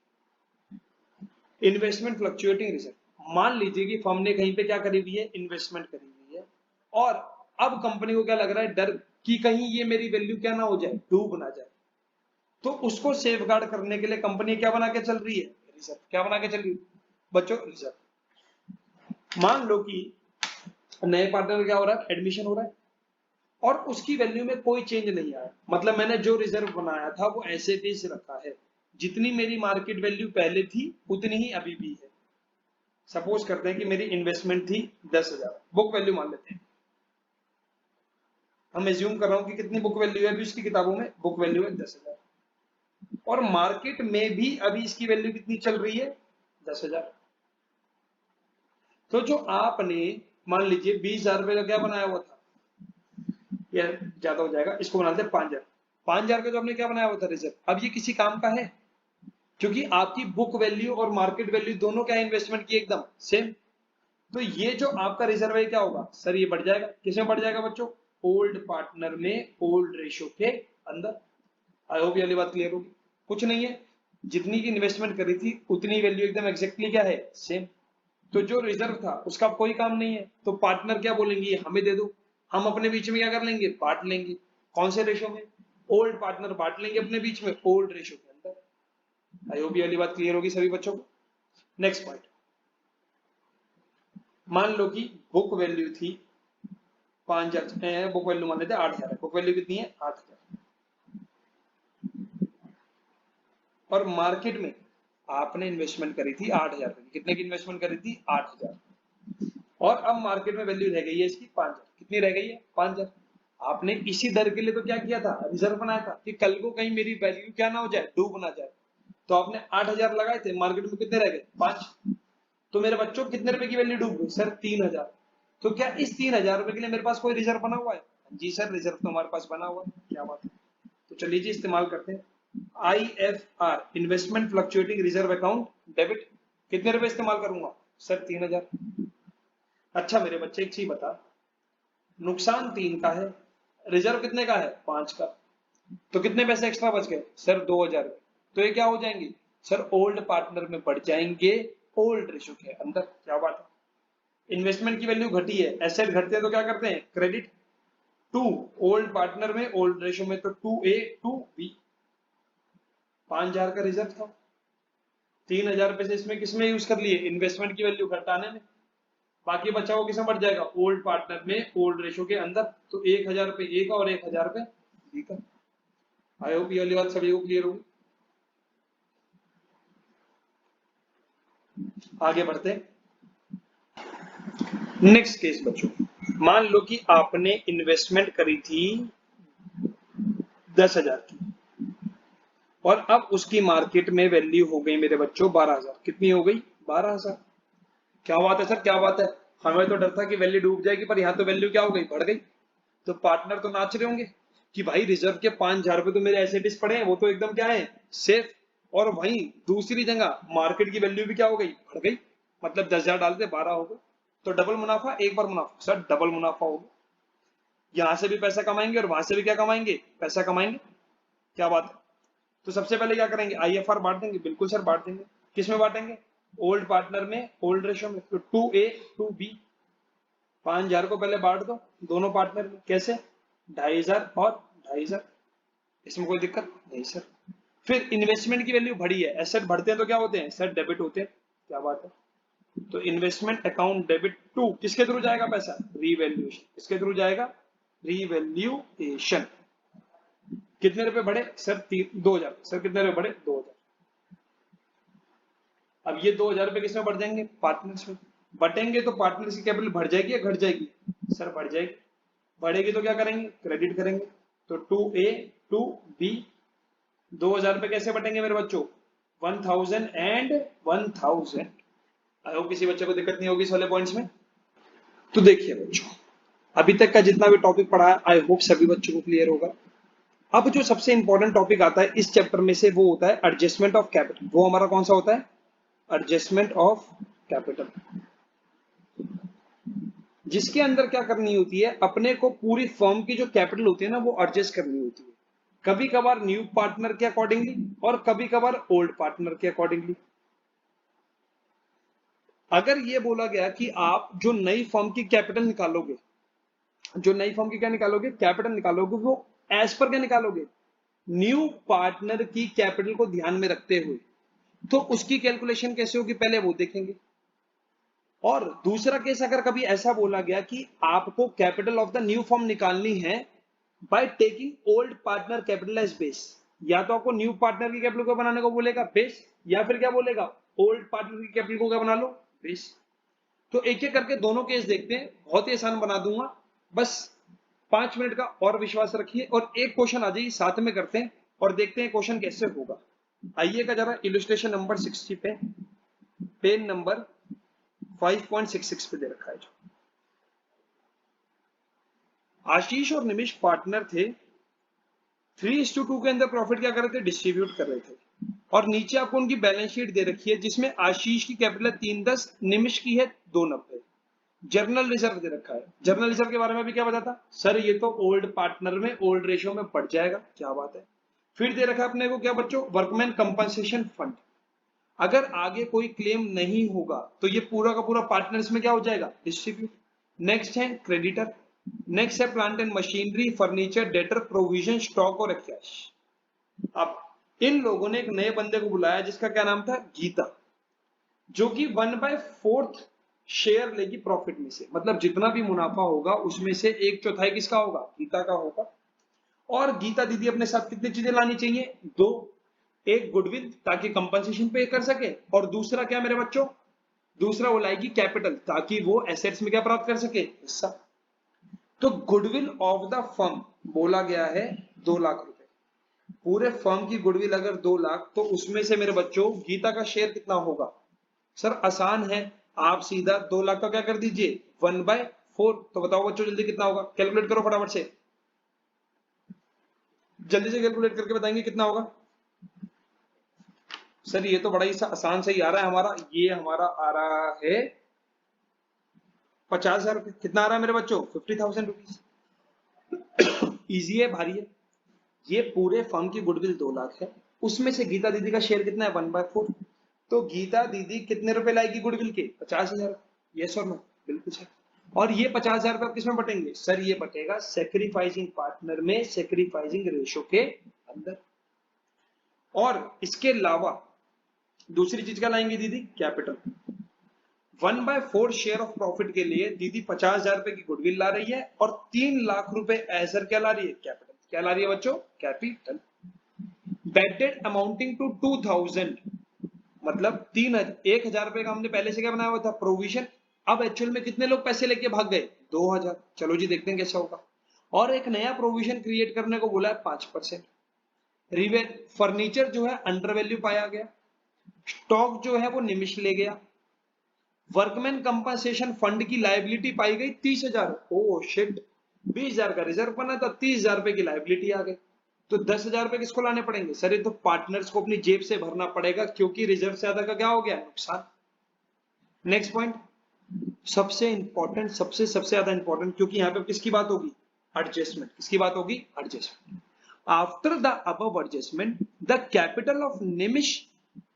Speaker 1: Investment fluctuating reserve, मान लीजिए कि फर्म ने कहीं पे क्या करी हुई है, इन्वेस्टमेंट करी हुई है, और अब कंपनी को क्या लग रहा है, डर कि कहीं ये मेरी वैल्यू क्या ना हो जाए, डूब ना जाए। तो उसको सेफ गार्ड करने के लिए कंपनी क्या बना के चल रही है, रिजर्व। क्या बना के चल रही है बच्चों, रिजर्व। मान लो कि नए पार्टनर क्या हो रहा है, एडमिशन हो रहा है, और उसकी वैल्यू में कोई चेंज नहीं आया, मतलब मैंने जो रिजर्व बनाया था वो ऐसे तेज रखा है, जितनी मेरी मार्केट वैल्यू पहले थी उतनी ही अभी भी है। सपोज करते हैं कि मेरी इन्वेस्टमेंट थी 10,000, बुक वैल्यू मान लेते हैं, हम एज्यूम कर रहा हूं कि कितनी बुक वैल्यू है अभी उसकी किताबों में, बुक वैल्यू है 10,000, और मार्केट में भी अभी इसकी वैल्यू कितनी चल रही है, 10,000। तो जो आपने मान लीजिए 20,000 रुपए का क्या बनाया हुआ था, यार ज्यादा हो जाएगा, इसको बना देते 5,000। 5,000 का जो आपने क्या बनाया हुआ था रिजर्व, अब ये किसी काम का है, क्योंकि आपकी बुक वैल्यू और मार्केट वैल्यू दोनों क्या इन्वेस्टमेंट की एकदम सेम। तो ये जो आपका रिजर्व है क्या होगा, सर ये बढ़ जाएगा, किसमें बढ़ जाएगा बच्चों, ओल्ड पार्टनर में, ओल्ड रेशो के अंदर। आई होप ये वाली बात क्लियर होगी। कुछ नहीं है, जितनी की इन्वेस्टमेंट करी थी उतनी वैल्यू एकदम एग्जैक्टली क्या है, सेम। तो जो रिजर्व था उसका कोई काम नहीं है, तो पार्टनर क्या बोलेंगे, हमें दे दो, हम अपने बीच में क्या कर लेंगे, बांट लेंगे। कौन से रेशो में, ओल्ड पार्टनर बांट लेंगे अपने बीच में, ओल्ड रेशो के अंदर। आई होप ये वाली बात क्लियर होगी सभी बच्चों को। नेक्स्ट पॉइंट, मान लो कि बुक वैल्यू थी 5,000, बुक वैल्यू मान लेते 8,000, बुक वैल्यू कितनी है 8,000, और मार्केट में आपने इन्वेस्टमेंट करी थी 8,000 की, कितने की इन्वेस्टमेंट करी थी 8,000, और अब मार्केट में वैल्यू रह गई है इसकी 5,000, कितनी रह गई है 5,000। आपने इसी दर के लिए तो क्या किया था, रिजर्व बनाया था कि कल को कहीं मेरी वैल्यू क्या ना हो जाए, डूब ना जाए। तो आपने 8,000 लगाए थे, मार्केट में कितने रह गए 5। तो मेरे बच्चों कितने रुपए की वैल्यू डूब गई, सर 3,000। तो क्या इस 3,000 रुपए के लिए मेरे पास कोई रिजर्व बना हुआ है, जी सर रिजर्व तो हमारे पास बना हुआ है, क्या बात है। तो चलिए जी इस्तेमाल करते हैं, IFR, investment fluctuating reserve account debit. कितने रुपए इस्तेमाल करूंगा, सर 3,000। अच्छा मेरे बच्चे एक चीज बता, नुकसान 3 का है, रिजर्व कितने का है 5 का, तो कितने पैसे एक्स्ट्रा बच गए, सर 2,000। तो ये क्या हो जाएंगे, सर ओल्ड पार्टनर में बढ़ जाएंगे, ओल्ड रेशो के अंदर। क्या बात है, इन्वेस्टमेंट की वैल्यू घटी है, एसेट घटते हैं तो क्या करते हैं, क्रेडिट। टू ओल्ड पार्टनर में ओल्ड रेशो में तो 2A2B 5,000 का रिजर्व था, 3,000 रुपए से इसमें किसमें यूज कर लिए, इन्वेस्टमेंट की वैल्यू घटाने में, बाकी बचा वो किसमें बढ़ जाएगा, ओल्ड पार्टनर में ओल्ड रेशो के अंदर, तो 1,000 रुपए ए का और 1,000 रुपए बी का। आई होप ये वाली बात सभी को क्लियर होगी। आगे बढ़ते नेक्स्ट केस बच्चों, मान लो कि आपने इन्वेस्टमेंट करी थी 10,000 की और अब उसकी मार्केट में वैल्यू हो गई मेरे बच्चों 12,000। कितनी हो गई, 12,000। क्या बात है सर, क्या बात है, हमें तो डर था कि वैल्यू डूब जाएगी, पर यहाँ तो वैल्यू क्या हो गई, बढ़ गई। तो पार्टनर तो नाच रहे होंगे कि भाई रिजर्व के 5,000 रुपए तो मेरे एसेट्स पड़े हैं, वो तो एकदम क्या है, सेफ। और वहीं दूसरी जगह मार्केट की वैल्यू भी क्या हो गई, बढ़ गई। मतलब 10,000 डालते 12 हो गए, तो डबल मुनाफा, एक बार मुनाफा, सर डबल मुनाफा हो गया। यहां से भी पैसा कमाएंगे और वहां से भी क्या कमाएंगे, पैसा कमाएंगे। क्या बात है। तो सबसे पहले क्या करेंगे, IFR बांट देंगे। बिल्कुल सर बांट देंगे। किसमें बांटेंगे, ओल्ड पार्टनर में ओल्ड रेशो में, तो 2A2B 5,000 को पहले बांट दो दोनों पार्टनर में। कैसे, 2,500 और 2,500, इसमें कोई दिक्कत नहीं सर। फिर इन्वेस्टमेंट की वैल्यू बढ़ी है, एसेट बढ़ते हैं तो क्या होते हैं सर, डेबिट होते हैं। क्या बात है। तो इन्वेस्टमेंट अकाउंट डेबिट टू किसके थ्रू जाएगा पैसा, रीवैल्यूएशन। किसके थ्रू जाएगा, रीवैल्यूएशन। कितने रुपए बढ़े सर, 2,000। सर कितने रुपए बढ़े, 2,000। अब ये 2,000 रुपए किसमें बढ़ जाएंगे, पार्टनर्स में। बटेंगे तो पार्टनर्स की कैपिटल बढ़ जाएगी या घट जाएगी, सर बढ़ जाएगी। बढ़ेगी तो क्या करेंगे, क्रेडिट करेंगे। तो 2A2B 2,000 रुपए कैसे बटेंगे मेरे बच्चों, 1,000 एंड 1,000। आई होप किसी बच्चे को दिक्कत नहीं होगी इस वाले पॉइंट्स में। तो देखिए बच्चों, अभी तक का जितना भी टॉपिक पढ़ा है आई होप सभी बच्चों को क्लियर होगा। अब जो सबसे इंपॉर्टेंट टॉपिक आता है इस चैप्टर में से वो होता है एडजस्टमेंट ऑफ कैपिटल। वो हमारा कौन सा होता है, एडजस्टमेंट ऑफ कैपिटल, जिसके अंदर क्या करनी होती है, अपने को पूरी फर्म की जो कैपिटल होती है ना वो एडजस्ट करनी होती है। कभी कभार न्यू पार्टनर के अकॉर्डिंगली और कभी कभार ओल्ड पार्टनर के अकॉर्डिंगली। अगर ये बोला गया कि आप जो नई फर्म की कैपिटल निकालोगे, जो नई फर्म की क्या निकालोगे, कैपिटल निकालोगे, वो एज पर क्या निकालोगे, न्यू पार्टनर की कैपिटल को ध्यान में रखते हुए। तो उसकी कैलकुलेशन कैसे होगी पहले वो देखेंगे। और दूसरा केस अगर कभी ऐसा बोला गया कि आपको capital of the new firm निकालनी है by taking old partner capital as base, या तो आपको न्यू पार्टनर की कैपिटल को बनाने को बोलेगा बेस, या फिर क्या बोलेगा, ओल्ड पार्टनर की कैपिटल को क्या बना लो, बेस। तो एक एक करके दोनों केस देखते हैं, बहुत ही आसान बना दूंगा, बस 5 मिनट का और विश्वास रखिए। और एक क्वेश्चन आ जाइए साथ में करते हैं और देखते हैं क्वेश्चन कैसे होगा। आइएगा जरा इलस्ट्रेशन नंबर 60 पे, पेन नंबर 5.66 पे दे रखा है। आशीष और निमिष पार्टनर थे, 3:2 के अंदर प्रॉफिट क्या कर रहे थे, डिस्ट्रीब्यूट कर रहे थे। और नीचे आपको उनकी बैलेंस शीट दे रखी है जिसमें आशीष की कैपिटल 310, निमिष की है 290। जर्नल रिजर्व दे रखा है। जर्नल रिजर्व के बारे में भी क्या बताता सर, ये तो ओल्ड पार्टनर में ओल्ड रेशियो में बढ़ जाएगा। क्या बात है। फिर दे रखा है अपने को क्या बच्चों, वर्कमैन कंपनसेशन फंड। अगर आगे कोई क्लेम नहीं होगा तो ये पूरा का पूरा पार्टनर्स में क्या हो जाएगा, डिस्ट्रीब्यूट। नेक्स्ट है क्रेडिटर, नेक्स्ट है plant and machinery, furniture, debtor, provision, stock और कैश। अब इन लोगों ने एक नए बंदे को बुलाया जिसका क्या नाम था, गीता, जो कि 1/4 शेयर लेगी प्रॉफिट में से। मतलब जितना भी मुनाफा होगा उसमें से 1/4 किसका होगा, गीता का होगा। और गीता दीदी अपने साथ कितनी चीजें लानी चाहिए, 2। एक गुडविल ताकि कंपनसेशन पे कर सके, और दूसरा क्या मेरे बच्चों, दूसरा वो लाएगी कैपिटल ताकि वो एसेट्स में क्या प्राप्त कर सके, हिस्सा। तो गुडविल ऑफ द फर्म बोला गया है 2 लाख रुपए। पूरे फर्म की गुडविल अगर 2 लाख, तो उसमें से मेरे बच्चों गीता का शेयर कितना होगा। सर आसान है, आप सीधा 2 लाख का क्या कर दीजिए, 1/4। तो बताओ बच्चों जल्दी कितना होगा, कैलकुलेट करो फटाफट से, जल्दी से कैलकुलेट करके बताएंगे कितना होगा। सर ये तो बड़ा ही आसान से ही आ रहा है हमारा, ये हमारा आ रहा है 50,000 रुपए। कितना आ रहा है मेरे बच्चों, 50,000 रुपीज। इजी है, भारी है। ये पूरे फर्म की गुडविल 2 लाख है, उसमें से गीता दीदी का शेयर कितना है, 1/4। तो गीता दीदी कितने रुपए लाएगी गुडविल के, 50,000। यस और नो, बिल्कुल सर। और ये 50,000 रुपए किसमें बटेंगे सर, ये बटेगा सेक्रीफाइसिंग पार्टनर में, सेक्रीफाइसिंग रेशो के अंदर। और इसके अलावा दूसरी चीज क्या लाएंगे दीदी, कैपिटल। 1/4 शेयर ऑफ प्रॉफिट के लिए दीदी 50,000 रुपए की गुडविल ला रही है और 3 लाख रुपए एजर क्या ला रही है, कैपिटल। क्या ला रही है बच्चों, कैपिटल। बेडेड अमाउंटिंग टू 2000, मतलब 1,000 रुपए का हमने पहले से क्या बनाया हुआ था, प्रोविजन। अब एक्चुअल में कितने लोग पैसे लेके भाग गए, 2,000। चलो जी देखते हैं कैसा होगा। और एक नया प्रोविजन क्रिएट करने को बोला है 5%। रिवे फर्नीचर जो है अंडर वैल्यू पाया गया, स्टॉक जो है वो निमिष ले गया, वर्कमैन कंपनसेशन फंड की लाइबिलिटी पाई गई 30,000। ओ शिट, 20,000 का रिजर्व बना था, 30,000 रुपए की लाइबिलिटी आ गई। तो 10,000 रुपए किसको लाने पड़ेंगे सर, ये तो पार्टनर्स को अपनी जेब से भरना पड़ेगा, क्योंकि रिजर्व से ज्यादा का क्या हो गया, नुकसान। नेक्स्ट पॉइंट, सबसे इंपॉर्टेंट, सबसे ज्यादा इंपॉर्टेंट, क्योंकि यहां पे किसकी बात होगी, एडजस्टमेंट। किसकी बात होगी, adjustment. After the above adjustment the capital of Nimish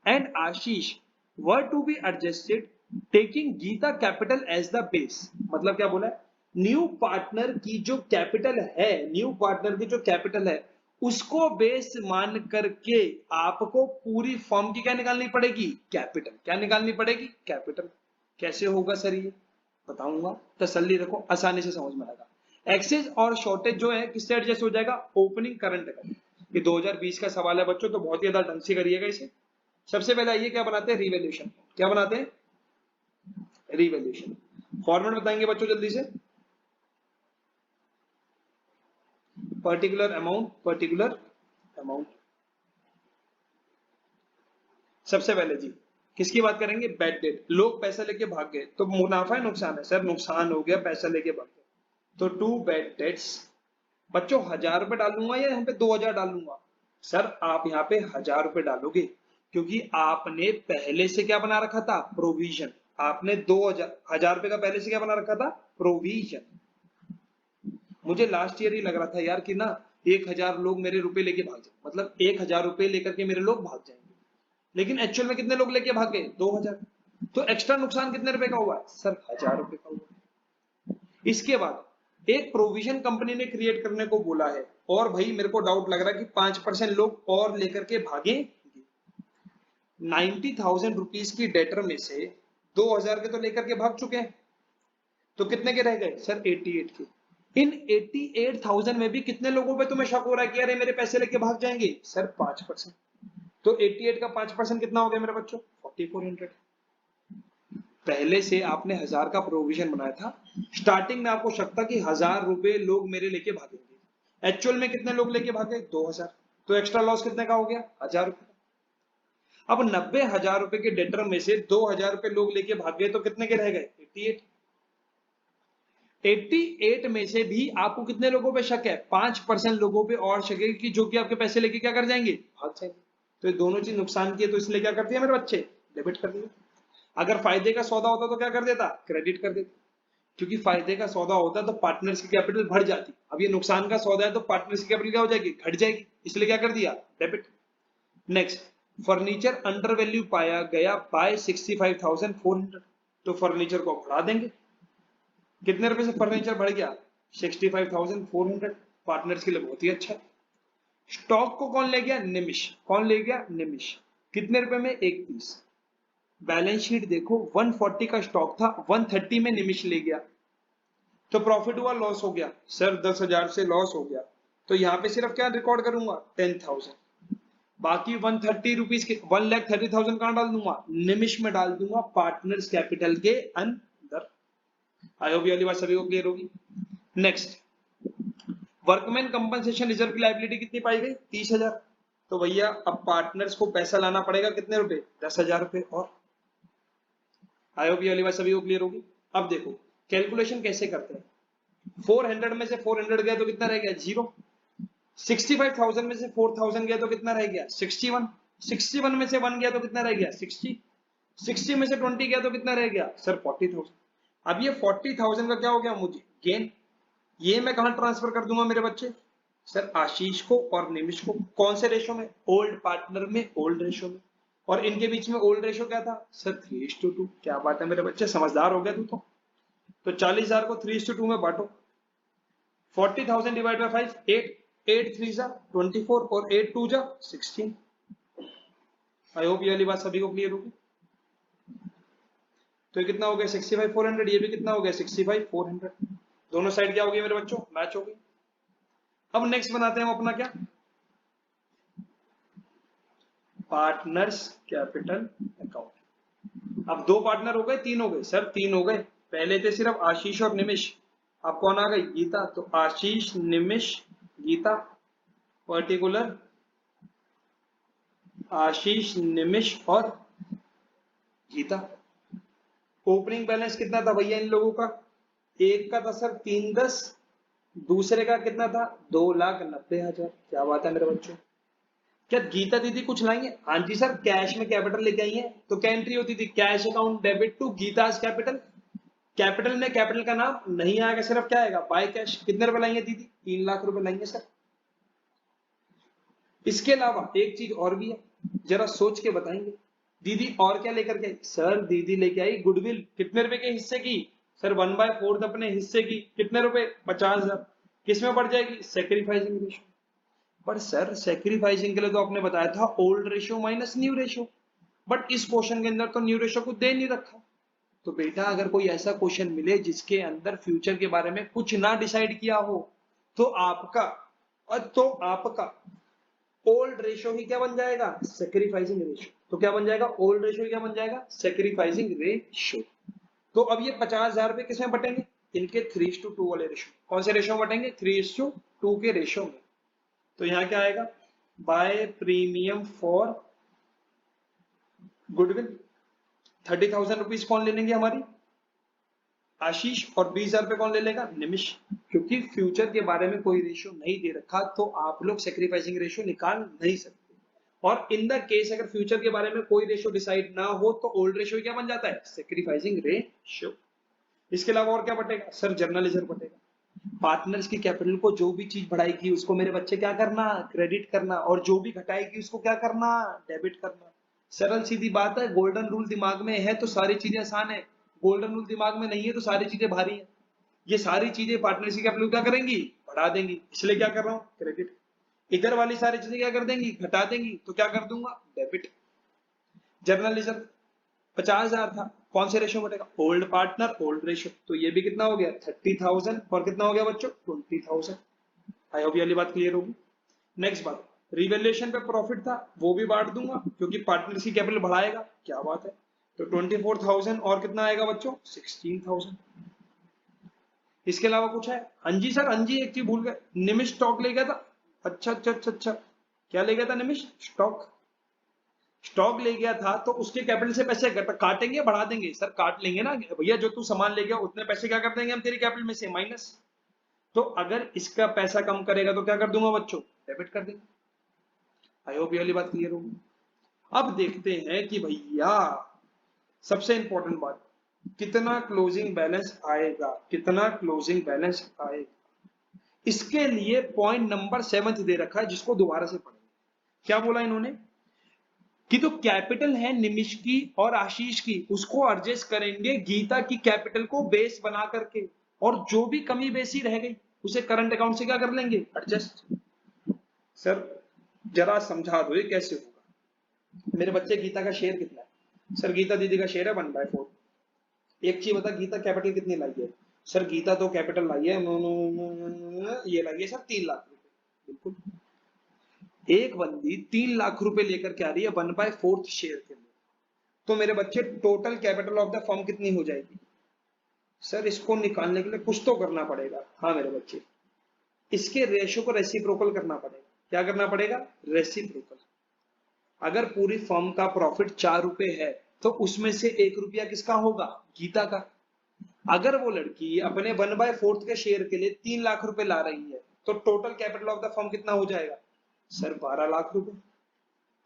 Speaker 1: and Ashish were to be adjusted taking Geeta capital as the base. मतलब क्या बोला है, न्यू पार्टनर की जो कैपिटल है, न्यू पार्टनर की जो कैपिटल है उसको बेस मान करके आपको पूरी फर्म की क्या निकालनी पड़ेगी, कैपिटल। क्या निकालनी पड़ेगी, कैपिटल। कैसे होगा सर ये, बताऊंगा, तसल्ली रखो, आसानी से समझ में आएगा। एक्सेस और शॉर्टेज जो है किससे एडजस्ट हो जाएगा, ओपनिंग करंट का। ये 2020 का सवाल है बच्चों, तो बहुत ही ज्यादा ढंग से करिएगा इसे। सबसे पहले ये क्या बनाते हैं, रिवैल्यूएशन। क्या बनाते हैं, रिवैल्यूएशन। फॉर्मेट बताएंगे बच्चों जल्दी से, पर्टिकुलर अमाउंट, पर्टिकुलर अमाउंट। सबसे पहले जी किसकी बात करेंगे, बैड डेट। लोग पैसा लेके भाग गए, तो मुनाफा है नुकसान है सर, नुकसान हो गया, पैसा लेके भाग गए। तो टू बैड डेट्स। बच्चों 1,000 रुपए डालूंगा या यहाँ पे 2,000 डालूंगा, सर आप यहाँ पे 1,000 रुपए डालोगे, क्योंकि आपने पहले से क्या बना रखा था, प्रोविजन। आपने 2,000 रुपए का पहले से क्या बना रखा था, प्रोविजन। मुझे लास्ट ईयर ही लग रहा था यार कि ना 1,000 लोग मेरे रुपए लेके भाग जाए, मतलब 1,000 रुपए लेकर के मेरे लोग भाग जाएंगे, लेकिन एक्चुअल में कितने लोग लेके भागे, 2,000। तो एक्स्ट्रा नुकसान कितने रुपए का हुआ सर, 1,000 रुपए का हुआ। इसके बाद एक प्रोविजन कंपनी ने क्रिएट करने को बोला है, और भाई मेरे को डाउट लग रहा है कि 5% लोग और लेकर के भागे। 90,000 रुपीज की डेटर में से 2,000 के तो लेकर के भाग चुके हैं, तो कितने के रह गए सर, 88 के। इन 88,000 में भी कितने लोगों पे तुम्हें शक हो रहा है कि अरे मेरे पैसे लेके भाग जाएंगे, सर 5%। तो 88 का 5% कितना हो गया मेरे बच्चों, 4400। पहले से आपने 1,000 का प्रोविजन बनाया था, स्टार्टिंग में आपको शक था कि 1,000 रुपए लोग मेरे लेके भागेंगे, एक्चुअल में कितने लोग लेके भागे, 2,000। तो एक्स्ट्रा लॉस कितने का हो गया, 1,000 रुपए। अब 90,000 रुपए के डेटर में से 2,000 रुपए लोग लेके भाग गए, तो कितने के रह गए, 88। 88 में से भी आपको कितने लोगों पे शक है, 5% लोगों पे और शक है कि जो कि आपके पैसे लेके क्या कर जाएंगे, भाग जाएंगे। तो ये दोनों चीज नुकसान की है, तो इसलिए क्या कर दिया मेरे बच्चे, डेबिट कर दिया। अगर फायदे का सौदा होता तो क्या कर देता, क्रेडिट कर देता। क्योंकि फायदे का सौदा होता तो पार्टनर्स की कैपिटल बढ़ जाती, अब ये नुकसान का सौदा है तो पार्टनर्स की कैपिटल क्या हो जाएगी, घट जाएगी, इसलिए क्या कर दिया, debit. Next, furniture under value पाया गया बाय 65,400, तो फर्नीचर को बढ़ा देंगे। कितने रुपए से फर्नीचर बढ़ गया, 65,400। पार्टनर्स के लिए बहुत ही अच्छा है। स्टॉक को कौन ले गया, निमिष। कौन ले गया, निमिष। कितने रुपए में, 1 पीस। बैलेंस शीट देखो, 140 का स्टॉक था, 130 में निमिष ले गया, तो प्रॉफिट हुआ, लॉस हो गया सर, 10,000 से लॉस हो गया। तो यहाँ पे सिर्फ क्या रिकॉर्ड करूंगा, 10,000। बाकी 130 रुपीज के 1,30,000 कहां डाल दूंगा, निमिष में डाल दूंगा, पार्टनर्स कैपिटल के अंदर। आई होप ये वाली बात सभी को क्लियर होगी। नेक्स्ट, वर्कमैन कंपनसेशन रिजर्व की लायबिलिटी कितनी पाई गई, 30,000। तो भैया अब पार्टनर्स को पैसा लाना पड़ेगा कितने रुपए, 10,000 रुपए और। आई होप ये वाली बात सभी को क्लियर होगी। अब देखो कैलकुलेशन कैसे करते हैं, 400 में से 400 गया तो कितना रह गया, 0। 65,000 में से 4,000 गया तो कितना रह गया, 61। 61 में से 1 गया तो कितना रह गया, 60। 60 में से 20 गया तो कितना रह गया सर, 40,000। अब ये 40,000 का क्या हो गया मुझे, गेन। ये मैं कहां ट्रांसफर कर दूंगा मेरे बच्चे, सर आशीष को और निमिष को। कौन से रेशो में, ओल्ड पार्टनर में, ओल्ड रेशो में। और इनके बीच में ओल्ड रेशो क्या था सर, 3:2। क्या बात है मेरे बच्चे, समझदार हो गया तू तो। तो 40,000 को 3:2 में बांटो। 40,000 डिवाइड बाय 5, 8, 8 3 जा 24 और 8 2 जा 16। आई होप ये वाली बात सभी को क्लियर होगी। तो ये कितना हो गया 65,400, ये भी कितना हो गया 65,400। दोनों साइड क्या हो गई मेरे बच्चों, मैच हो गई। अब नेक्स्ट बनाते हैं हम अपना क्या, पार्टनर्स कैपिटल अकाउंट। अब दो पार्टनर हो गए, तीन हो गए सर, तीन हो गए। पहले थे सिर्फ आशीष और निमिष, अब कौन आ गई, गीता। तो आशीष, निमिष, गीता। पर्टिकुलर आशीष, निमिष और गीता। ओपनिंग बैलेंस कितना था भैया इन लोगों का, एक का था सर 310, दूसरे का कितना था 2,90,000। क्या बात है मेरे बच्चों। क्या गीता दीदी कुछ लाई है, हाँ जी सर कैश में कैपिटल लेके आई है। तो क्या एंट्री होती थी, cash account debit to Geeta's capital. Capital में कैपिटल का नाम नहीं आएगा, सिर्फ क्या आएगा बाय कैश। कितने रुपए लाएंगे दीदी, 3,00,000 रुपए लाएंगे सर। इसके अलावा एक चीज और भी है, जरा सोच के बताएंगे। दीदी और क्या लेकर के आई, सर दीदी लेके आई गुडविल। कितने रुपए के हिस्से की, सर 1/4 अपने हिस्से की। कितने रुपए, 50,000। किसमें बढ़ जाएगी, सेक्रीफाइसिंग रेशियो। पर सर सेक्रीफाइसिंग के लिए तो आपने बताया था old ratio minus new ratio, but इस क्वेश्चन के अंदर तो न्यू रेशियो को दे नहीं रखा। तो बेटा अगर कोई ऐसा क्वेश्चन मिले जिसके अंदर फ्यूचर के बारे में कुछ ना डिसाइड किया हो, तो आपका ओल्ड रेशियो ही क्या बन जाएगा, सेक्रीफाइसिंग रेशियो। तो क्या बन जाएगा, ओल्ड रेशियो क्या बन जाएगा, सेक्रीफाइसिंग रेशियो। तो अब ये 50,000 रुपए किसमें बटेंगे, इनके 3:2 वाले रेशियो। कौन से रेशियो में बटेंगे, 3:2 के रेशियो में। तो यहां क्या आएगा, by premium for goodwill. 30,000 rupees कौन ले लेंगे, हमारी आशीष, और 20,000 रुपए कौन ले लेगा, निमिष। क्योंकि फ्यूचर के बारे में कोई रेशियो नहीं दे रखा, तो आप लोग सेक्रीफाइसिंग रेशियो निकाल नहीं सकते। और इन द केस अगर फ्यूचर के बारे में कोई रेशियो डिसाइड ना हो, तो ओल्ड रेशियो क्या बन जाता है, सेक्रीफाइसिंग रेशियो। इसके अलावा और क्या बटेगा, सर जर्नल लेजर बटेगा। पार्टनर्स की कैपिटल को जो भी चीज बढ़ाएगी उसको मेरे बच्चे क्या करना, क्रेडिट करना, और जो भी घटाएगी उसको क्या करना, डेबिट करना। सरल सीधी बात है, गोल्डन रूल दिमाग में है तो सारी चीजें आसान है, गोल्डन रूल दिमाग में नहीं है तो सारी चीजें भारी है। ये सारी चीजें पार्टनर्स की कैपिटल क्या करेंगी, बढ़ा देंगी, इसलिए क्या कर रहा हूं, क्रेडिट। इधर वाली सारी चीजें क्या कर देंगी, घटा देंगी, तो क्या कर दूंगा, डेबिट। जर्नल लेजर 50,000 था, कौन से रेशियो बटेगा, ओल्ड पार्टनर ओल्ड रेशियो। तो ये भी कितना हो गया 30,000, और कितना हो गया बच्चों 20,000। आई होप ये वाली बात क्लियर होगी। नेक्स्ट बात, रिवैल्यूएशन पे प्रॉफिट था, वो भी बांट दूंगा क्योंकि पार्टनर की कैपिटल बढ़ाएगा। क्या बात है। तो 24,000 और कितना आएगा बच्चों 16,000। इसके अलावा कुछ है, हाँ जी सर, हाँ जी एक चीज भूल गए, निमिष स्टॉक ले गया था। अच्छा अच्छा अच्छा अच्छा, क्या ले गया था निमिष, स्टॉक। स्टॉक ले गया था तो उसके कैपिटल से पैसे काटेंगे बढ़ा देंगे, सर काट लेंगे ना भैया, जो तू सामान ले गया उतने पैसे क्या कर देंगे हम तेरी कैपिटल में से माइनस। तो अगर इसका पैसा कम करेगा तो क्या कर दूंगा बच्चों, डेबिट कर देंगे। आई होप ये वाली बात क्लियर होगी। अब देखते हैं कि भैया सबसे इंपॉर्टेंट बात, कितना क्लोजिंग बैलेंस आएगा, कितना क्लोजिंग बैलेंस आएगा। इसके लिए पॉइंट नंबर 7 दे रखा है, जिसको दोबारा से पढ़ेंगे। क्या बोला इन्होंने कि तो कैपिटल है निमिष की और आशीष की, उसको एडजस्ट करेंगे गीता की कैपिटल को बेस बना करके, और जो भी कमी बेसी रह गई उसे करंट अकाउंट से क्या कर लेंगे, एडजस्ट। सर जरा समझा दो ये कैसे होगा। मेरे बच्चे गीता का शेयर कितना है, सर गीता दीदी का शेयर है 1/4। एक चीज बता, गीता कैपिटल कितनी लाई है, सर गीता तो कैपिटल लाई है, ये लाई है सर 3,00,000 रुपए। बिल्कुल, एक बंदी 3,00,000 रुपए लेकर के आ रही है 1/4 शेयर के लिए। तो मेरे बच्चे total capital of the firm कितनी हो जाएगी, सर इसको निकालने के लिए कुछ तो करना पड़ेगा। हाँ मेरे बच्चे, इसके रेशियो को रेसिप्रोकल करना पड़ेगा। क्या करना पड़ेगा, रेसिप्रोकल। अगर पूरी फर्म का प्रॉफिट 4 रुपए है, तो उसमें से 1 रुपया किसका होगा, गीता का। अगर वो लड़की अपने 1/4 के शेयर के लिए 3,00,000 रुपए ला रही है, तो total capital of the firm कितना हो जाएगा, सर 12,00,000 रुपए।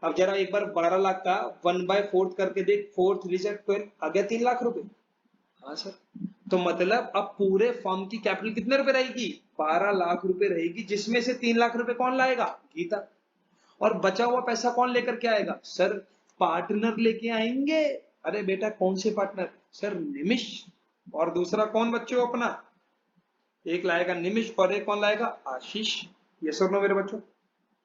Speaker 1: अब जरा एक बार 12,00,000 का 1/4 करके देख, 4 3 से 12 आ गया 3,00,000 रुपए। हाँ सर, तो मतलब अब पूरे फर्म की कैपिटल कितने रुपए रहेगी, 12,00,000 रुपए रहेगी, जिसमें से 3,00,000 रुपए कौन लाएगा, गीता। और बचा हुआ पैसा कौन लेकर के आएगा, सर पार्टनर लेके आएंगे। अरे बेटा कौन से पार्टनर, सर निमिष। और दूसरा कौन बच्चों अपना, एक लाएगा निमिष और एक कौन लाएगा, आशीष। ये सर नो मेरे बच्चों,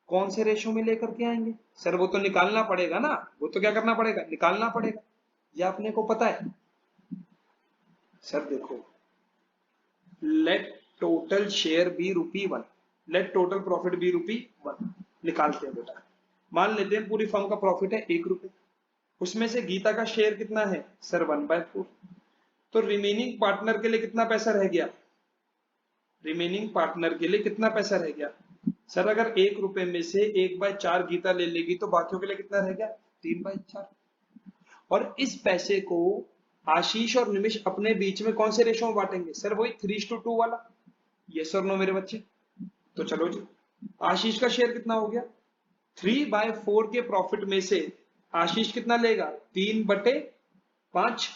Speaker 1: कौन से रेशो में लेकर के आएंगे सर, वो तो निकालना पड़ेगा ना, वो तो क्या करना पड़ेगा, निकालना पड़ेगा। ये अपने को पता है सर। देखो, let total share be ₹1, let total profit be ₹1, निकालते हैं बेटा। मान लेते हैं पूरी फर्म का प्रॉफिट है ₹1, उसमें से गीता का शेयर कितना है सर, 1/4। तो रिमेनिंग पार्टनर के लिए कितना पैसा रह गया, रिमेनिंग पार्टनर के लिए कितना पैसा रह गया सर, अगर ₹1 में से 1/4 गीता ले लेगी तो बाकियों के लिए कितना रह गया, 3/4। और इस पैसे को आशीष और निमिष अपने बीच में कौन से रेशो में बांटेंगे सर, वही 3:2 वाला। यस और नो मेरे बच्चे। तो चलो जी, आशीष का शेयर कितना हो गया, 3/4 के प्रॉफिट में से आशीष कितना लेगा, 3/5।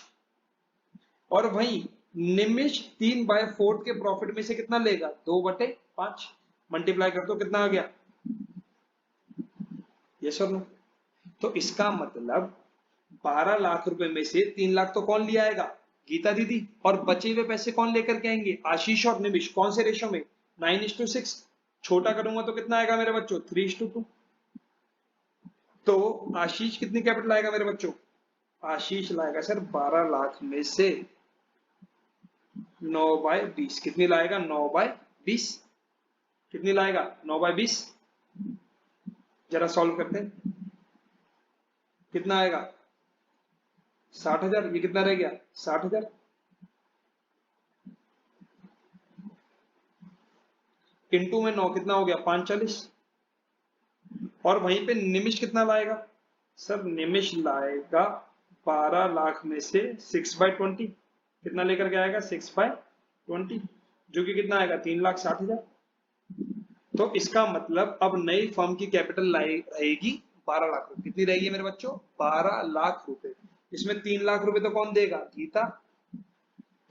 Speaker 1: और वहीं निमिष 3/4 के प्रॉफिट में से कितना लेगा, 2/5। मल्टीप्लाई कर दो, कितना आ गया, यस और नो। तो इसका मतलब 12 लाख रुपए में से 3 लाख तो कौन लिया आएगा, गीता दीदी, और बचे हुए पैसे कौन लेकर के आएंगे, आशीष और निमिष। कौन से रेशो में, 9:6। छोटा करूंगा तो कितना आएगा मेरे बच्चों, 3:2। तो आशीष कितनी कैपिटल लाएगा मेरे बच्चों, आशीष लाएगा सर 12 लाख में से 9/20। कितनी लाएगा, 9/20। कितनी लाएगा, 9/20। जरा सॉल्व करते हैं, कितना आएगा, 60,000। ये कितना रह गया, 60,000। इंटू में 9 कितना हो गया, 540। और वहीं पे निमिष कितना लाएगा सर, निमिष लाएगा 12 लाख में से 6/20। कितना लेकर के आएगा, 6/20, जो कि कितना आएगा, 3,60,000। तो इसका मतलब अब नई फर्म की कैपिटल रहेगी 12 लाख रुपए। कितनी रहेगी मेरे बच्चों, 12 लाख रुपए। इसमें 3 लाख रुपए तो कौन देगा, गीता।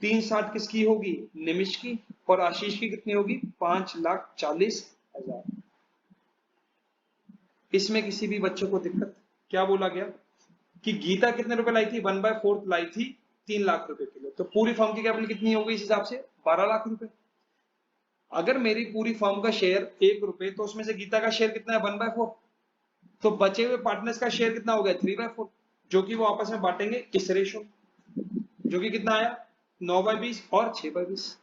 Speaker 1: 360 किसकी होगी, निमिष की। और आशीष की कितनी होगी, 5,40,000। इसमें किसी भी बच्चे को दिक्कत, क्या बोला गया कि गीता कितने रुपए लाई थी, 1/4 लाई थी 3 लाख रुपए के लिए। तो पूरी फर्म की कैपिटल कितनी होगी इस हिसाब से, 12 लाख रुपए। अगर मेरी पूरी फर्म का शेयर ₹1, तो उसमें से गीता का शेयर कितना है, 1/4। तो बचे हुए पार्टनर्स का शेयर कितना हो गया, 3/4, जो कि वो आपस में बांटेंगे किस रेशो, जो कि कितना आया, 9/20 और 6/20।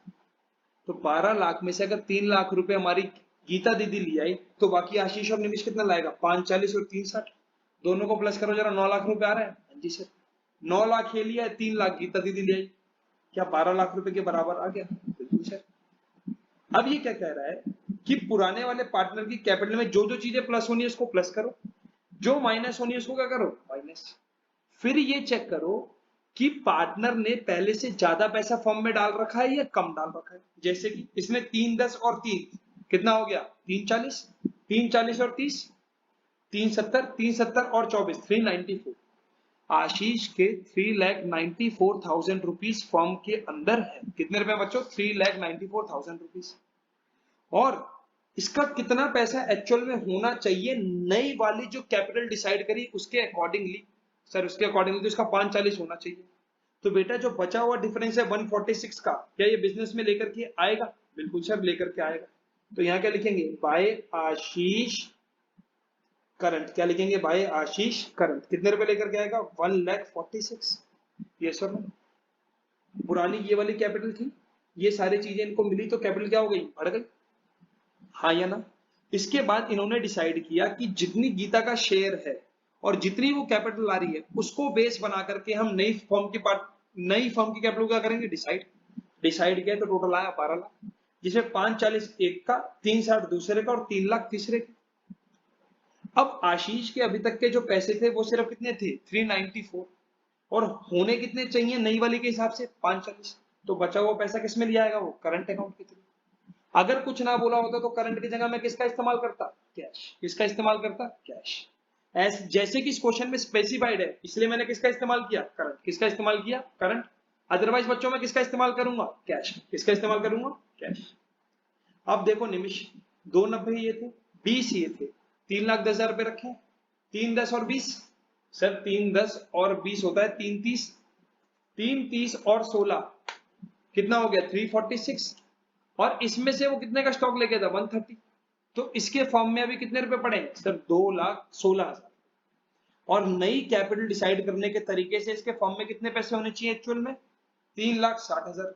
Speaker 1: तो 12 लाख में से अगर 3 लाख रुपए हमारी गीता दीदी ले आई, तो बाकी आशीष और निमिष कितना लाएगा, 540 और 360। दोनों को प्लस करो जरा, 9 लाख रुपए आ रहा है, हाँ जी सर। 9 लाख ये लिया है, 3 लाख गीता दीदी ले आई, क्या 12 लाख रुपए के बराबर आ गया, बिल्कुल सर। अब ये क्या कह रहा है कि पुराने वाले पार्टनर की कैपिटल में जो जो चीजें प्लस होनी है उसको प्लस करो, जो माइनस होनी है उसको क्या करो, माइनस। फिर ये चेक करो कि पार्टनर ने पहले से ज्यादा पैसा फर्म में डाल रखा है या कम डाल रखा है। जैसे कि इसमें 3, 10 और 3 कितना हो गया, 340। 340 और 30, 370। 370 और 24, 394। आशीष के 3,94,000 रुपीज फर्म के अंदर है। कितने रुपए बच्चों, 3,94,000 रुपीज। और इसका कितना पैसा एक्चुअल में होना चाहिए, नई वाली जो कैपिटल डिसाइड करी उसके अकॉर्डिंगली सर, उसके अकॉर्डिंगली तो इसका 540 होना चाहिए। तो बेटा जो बचा हुआ डिफरेंस है 146 का, क्या ये बिजनेस में लेकर के आएगा, बिल्कुल सर लेकर के आएगा। तो यहाँ क्या लिखेंगे, बाय आशीष करंट। क्या लिखेंगे, बाय आशीष करंट। कितने रुपए लेकर के आएगा, 1,46,000। ये सर, पुरानी ये वाली कैपिटल थी, ये सारी चीजें इनको मिली तो कैपिटल क्या हो गई, बढ़ गई, हाँ या ना। इसके बाद इन्होंने डिसाइड किया कि जितनी गीता का शेयर है और जितनी वो कैपिटल आ रही है उसको बेस बना करके हम नई फर्म की कैपिटल क्या करेंगे, डिसाइड किया। तो टोटल आया 12 लाख, जिसमें 540 एक का, 360 दूसरे का और 3 लाख तीसरे का। अब आशीष के अभी तक के जो पैसे थे वो सिर्फ कितने थे, 394। और होने कितने चाहिए नई वाली के हिसाब से, 540। तो बचा हुआ पैसा किस में लिया आएगा, वो करंट अकाउंट के थ्रू। अगर कुछ ना बोला होता तो करंट की जगह मैं किसका इस्तेमाल करता, कैश। किसका इस्तेमाल करता, कैश। जैसे कि इस क्वेश्चन में स्पेसिफाइड है, इसलिए मैंने किसका इस्तेमाल किया, करंट। किसका इस्तेमाल किया, करंट। अदरवाइज बच्चों में किसका इस्तेमाल करूंगा, कैश। किसका इस्तेमाल करूंगा, कैश। अब देखो निमिष, 290 ये थे, 20 ये थे, 3,10,000 रुपए रखे। 3, 10 और 20 सर, 3, 10 और 20 होता है 3, 30। 3, 30 और 16 कितना हो गया 346, और इसमें से वो कितने का स्टॉक लेके था 130। तो इसके फॉर्म में अभी कितने रुपए पड़े सर 2,16,000। और नई कैपिटल डिसाइड करने के तरीके से इसके फॉर्म में कितने पैसे होने चाहिए एक्चुअल में 3,60,000।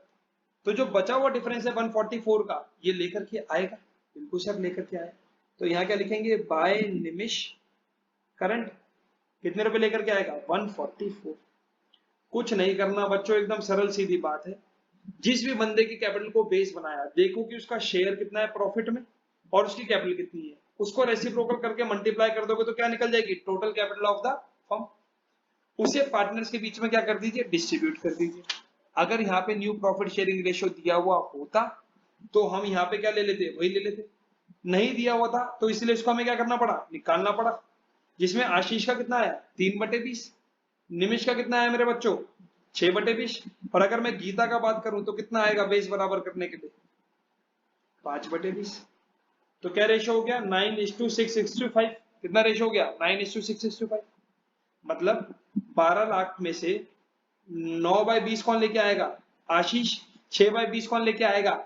Speaker 1: तो जो बचा हुआ डिफरेंस है 144 का ये लेकर के आएगा, बिल्कुल सर लेकर के आए। तो यहाँ क्या लिखेंगे बाय निमिष करंट कितने रुपए लेकर के आएगा 144। कुछ नहीं करना बच्चों, एकदम सरल सीधी बात है। जिस भी बंदे की कैपिटल को बेस बनाया, देखो कि उसका शेयर कितना है प्रॉफिट में और उसकी कैपिटल कितनी है, उसको रेसिप्रोकल करके मल्टीप्लाई कर दोगे तो क्या निकल जाएगी total capital of the firm. उसे पार्टनर्स के बीच में क्या कर दीजिए डिस्ट्रीब्यूट कर दीजिए। अगर यहाँ पे न्यू प्रॉफिट शेयरिंग रेशियो दिया हुआ होता तो हम यहाँ पे क्या ले लेते वही ले लेते, नहीं दिया हुआ था तो इसलिए इसको हमें क्या करना पड़ा निकालना पड़ा। जिसमें आशीष का कितना आया 3/20, निमिष का कितना आया मेरे बच्चों 6/20, और अगर मैं गीता का बात करूं तो कितना आएगा बेस बराबर करने के लिए 5/20। तो क्या रेशो हो गया 9:6:5। कितना रेशो हो गया 9:6:5। मतलब 12 लाख में से 9/20 कौन लेके आएगा आशीष, 6/20 कौन लेके आएगा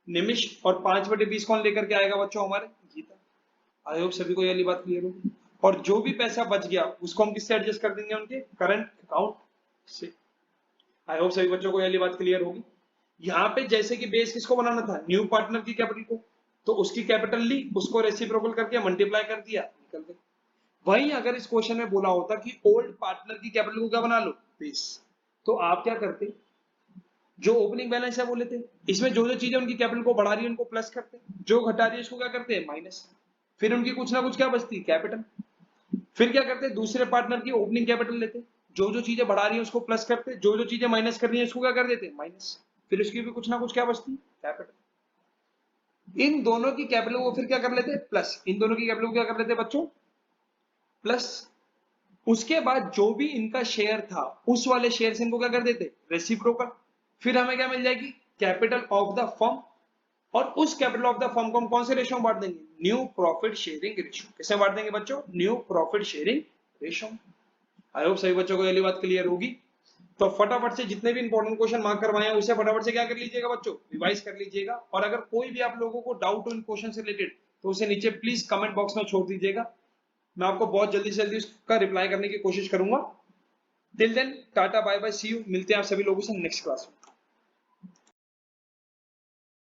Speaker 1: निमिष, और 5/20 कौन लेकर के आएगा बच्चों हमारे गीता। आई होप सभी को ये वाली बात क्लियर होगी। और जो भी पैसा बच गया उसको हम किससे एडजस्ट कर देंगे उनके करंट अकाउंट से। आई होप सभी बच्चों को ये वाली बात क्लियर होगी। यहाँ पे जैसे कि बेस किसको बनाना था न्यू पार्टनर की कैपिटल को, तो उसकी कैपिटल ली उसको रेसिप्रोकल करके मल्टीप्लाई कर दिया निकल गए। वहीं अगर इस क्वेश्चन में बोला होता कि ओल्ड पार्टनर की कैपिटल को क्या बना लो बेस, तो आप क्या करते जो ओपनिंग बैलेंस है वो लेते, इसमें जो जो चीजें उनकी कैपिटल को बढ़ा रही है उनको प्लस करते, जो घटा रही है उसको क्या करते हैं माइनस, फिर उनकी कुछ ना कुछ क्या बचती कैपिटल। फिर क्या करते दूसरे पार्टनर की ओपनिंग कैपिटल लेते, जो जो चीजें बढ़ा रही है उसको प्लस करते, जो जो चीजें माइनस कर रही है उसको क्या कर देते माइनस, फिर उसकी भी कुछ ना कुछ क्या बचती कैपिटल। इन दोनों की कैपिटल को फिर क्या कर लेते प्लस, इन दोनों की कैपिटल को क्या कर लेते बच्चों प्लस। उसके बाद जो भी इनका शेयर था उस वाले शेयर से इनको क्या कर देते रेसिप्रोकल, फिर हमें क्या मिल जाएगी कैपिटल ऑफ द फर्म। और उस कैपिटल ऑफ द फर्म को हम कौन से रेशो में बांट देंगे न्यू प्रॉफिट शेयरिंग रेशो। किससे बांट देंगे बच्चों new profit sharing ratio. I hope सभी बच्चों को ये बात क्लियर होगी। तो फटाफट से जितने भी इंपॉर्टेंट क्वेश्चन मार्क करवाए हैं उसे फटाफट से क्या कर लीजिएगा बच्चों रिवाइज कर लीजिएगा। और अगर कोई भी आप लोगों को डाउट हो इन क्वेश्चन से रिलेटेड तो उसे नीचे प्लीज कमेंट बॉक्स में छोड़ दीजिएगा, मैं आपको बहुत जल्दी से जल्दी उसका रिप्लाई करने की कोशिश करूंगा। Till then tata bye bye see you, मिलते हैं आप सभी लोगों से नेक्स्ट क्लास में।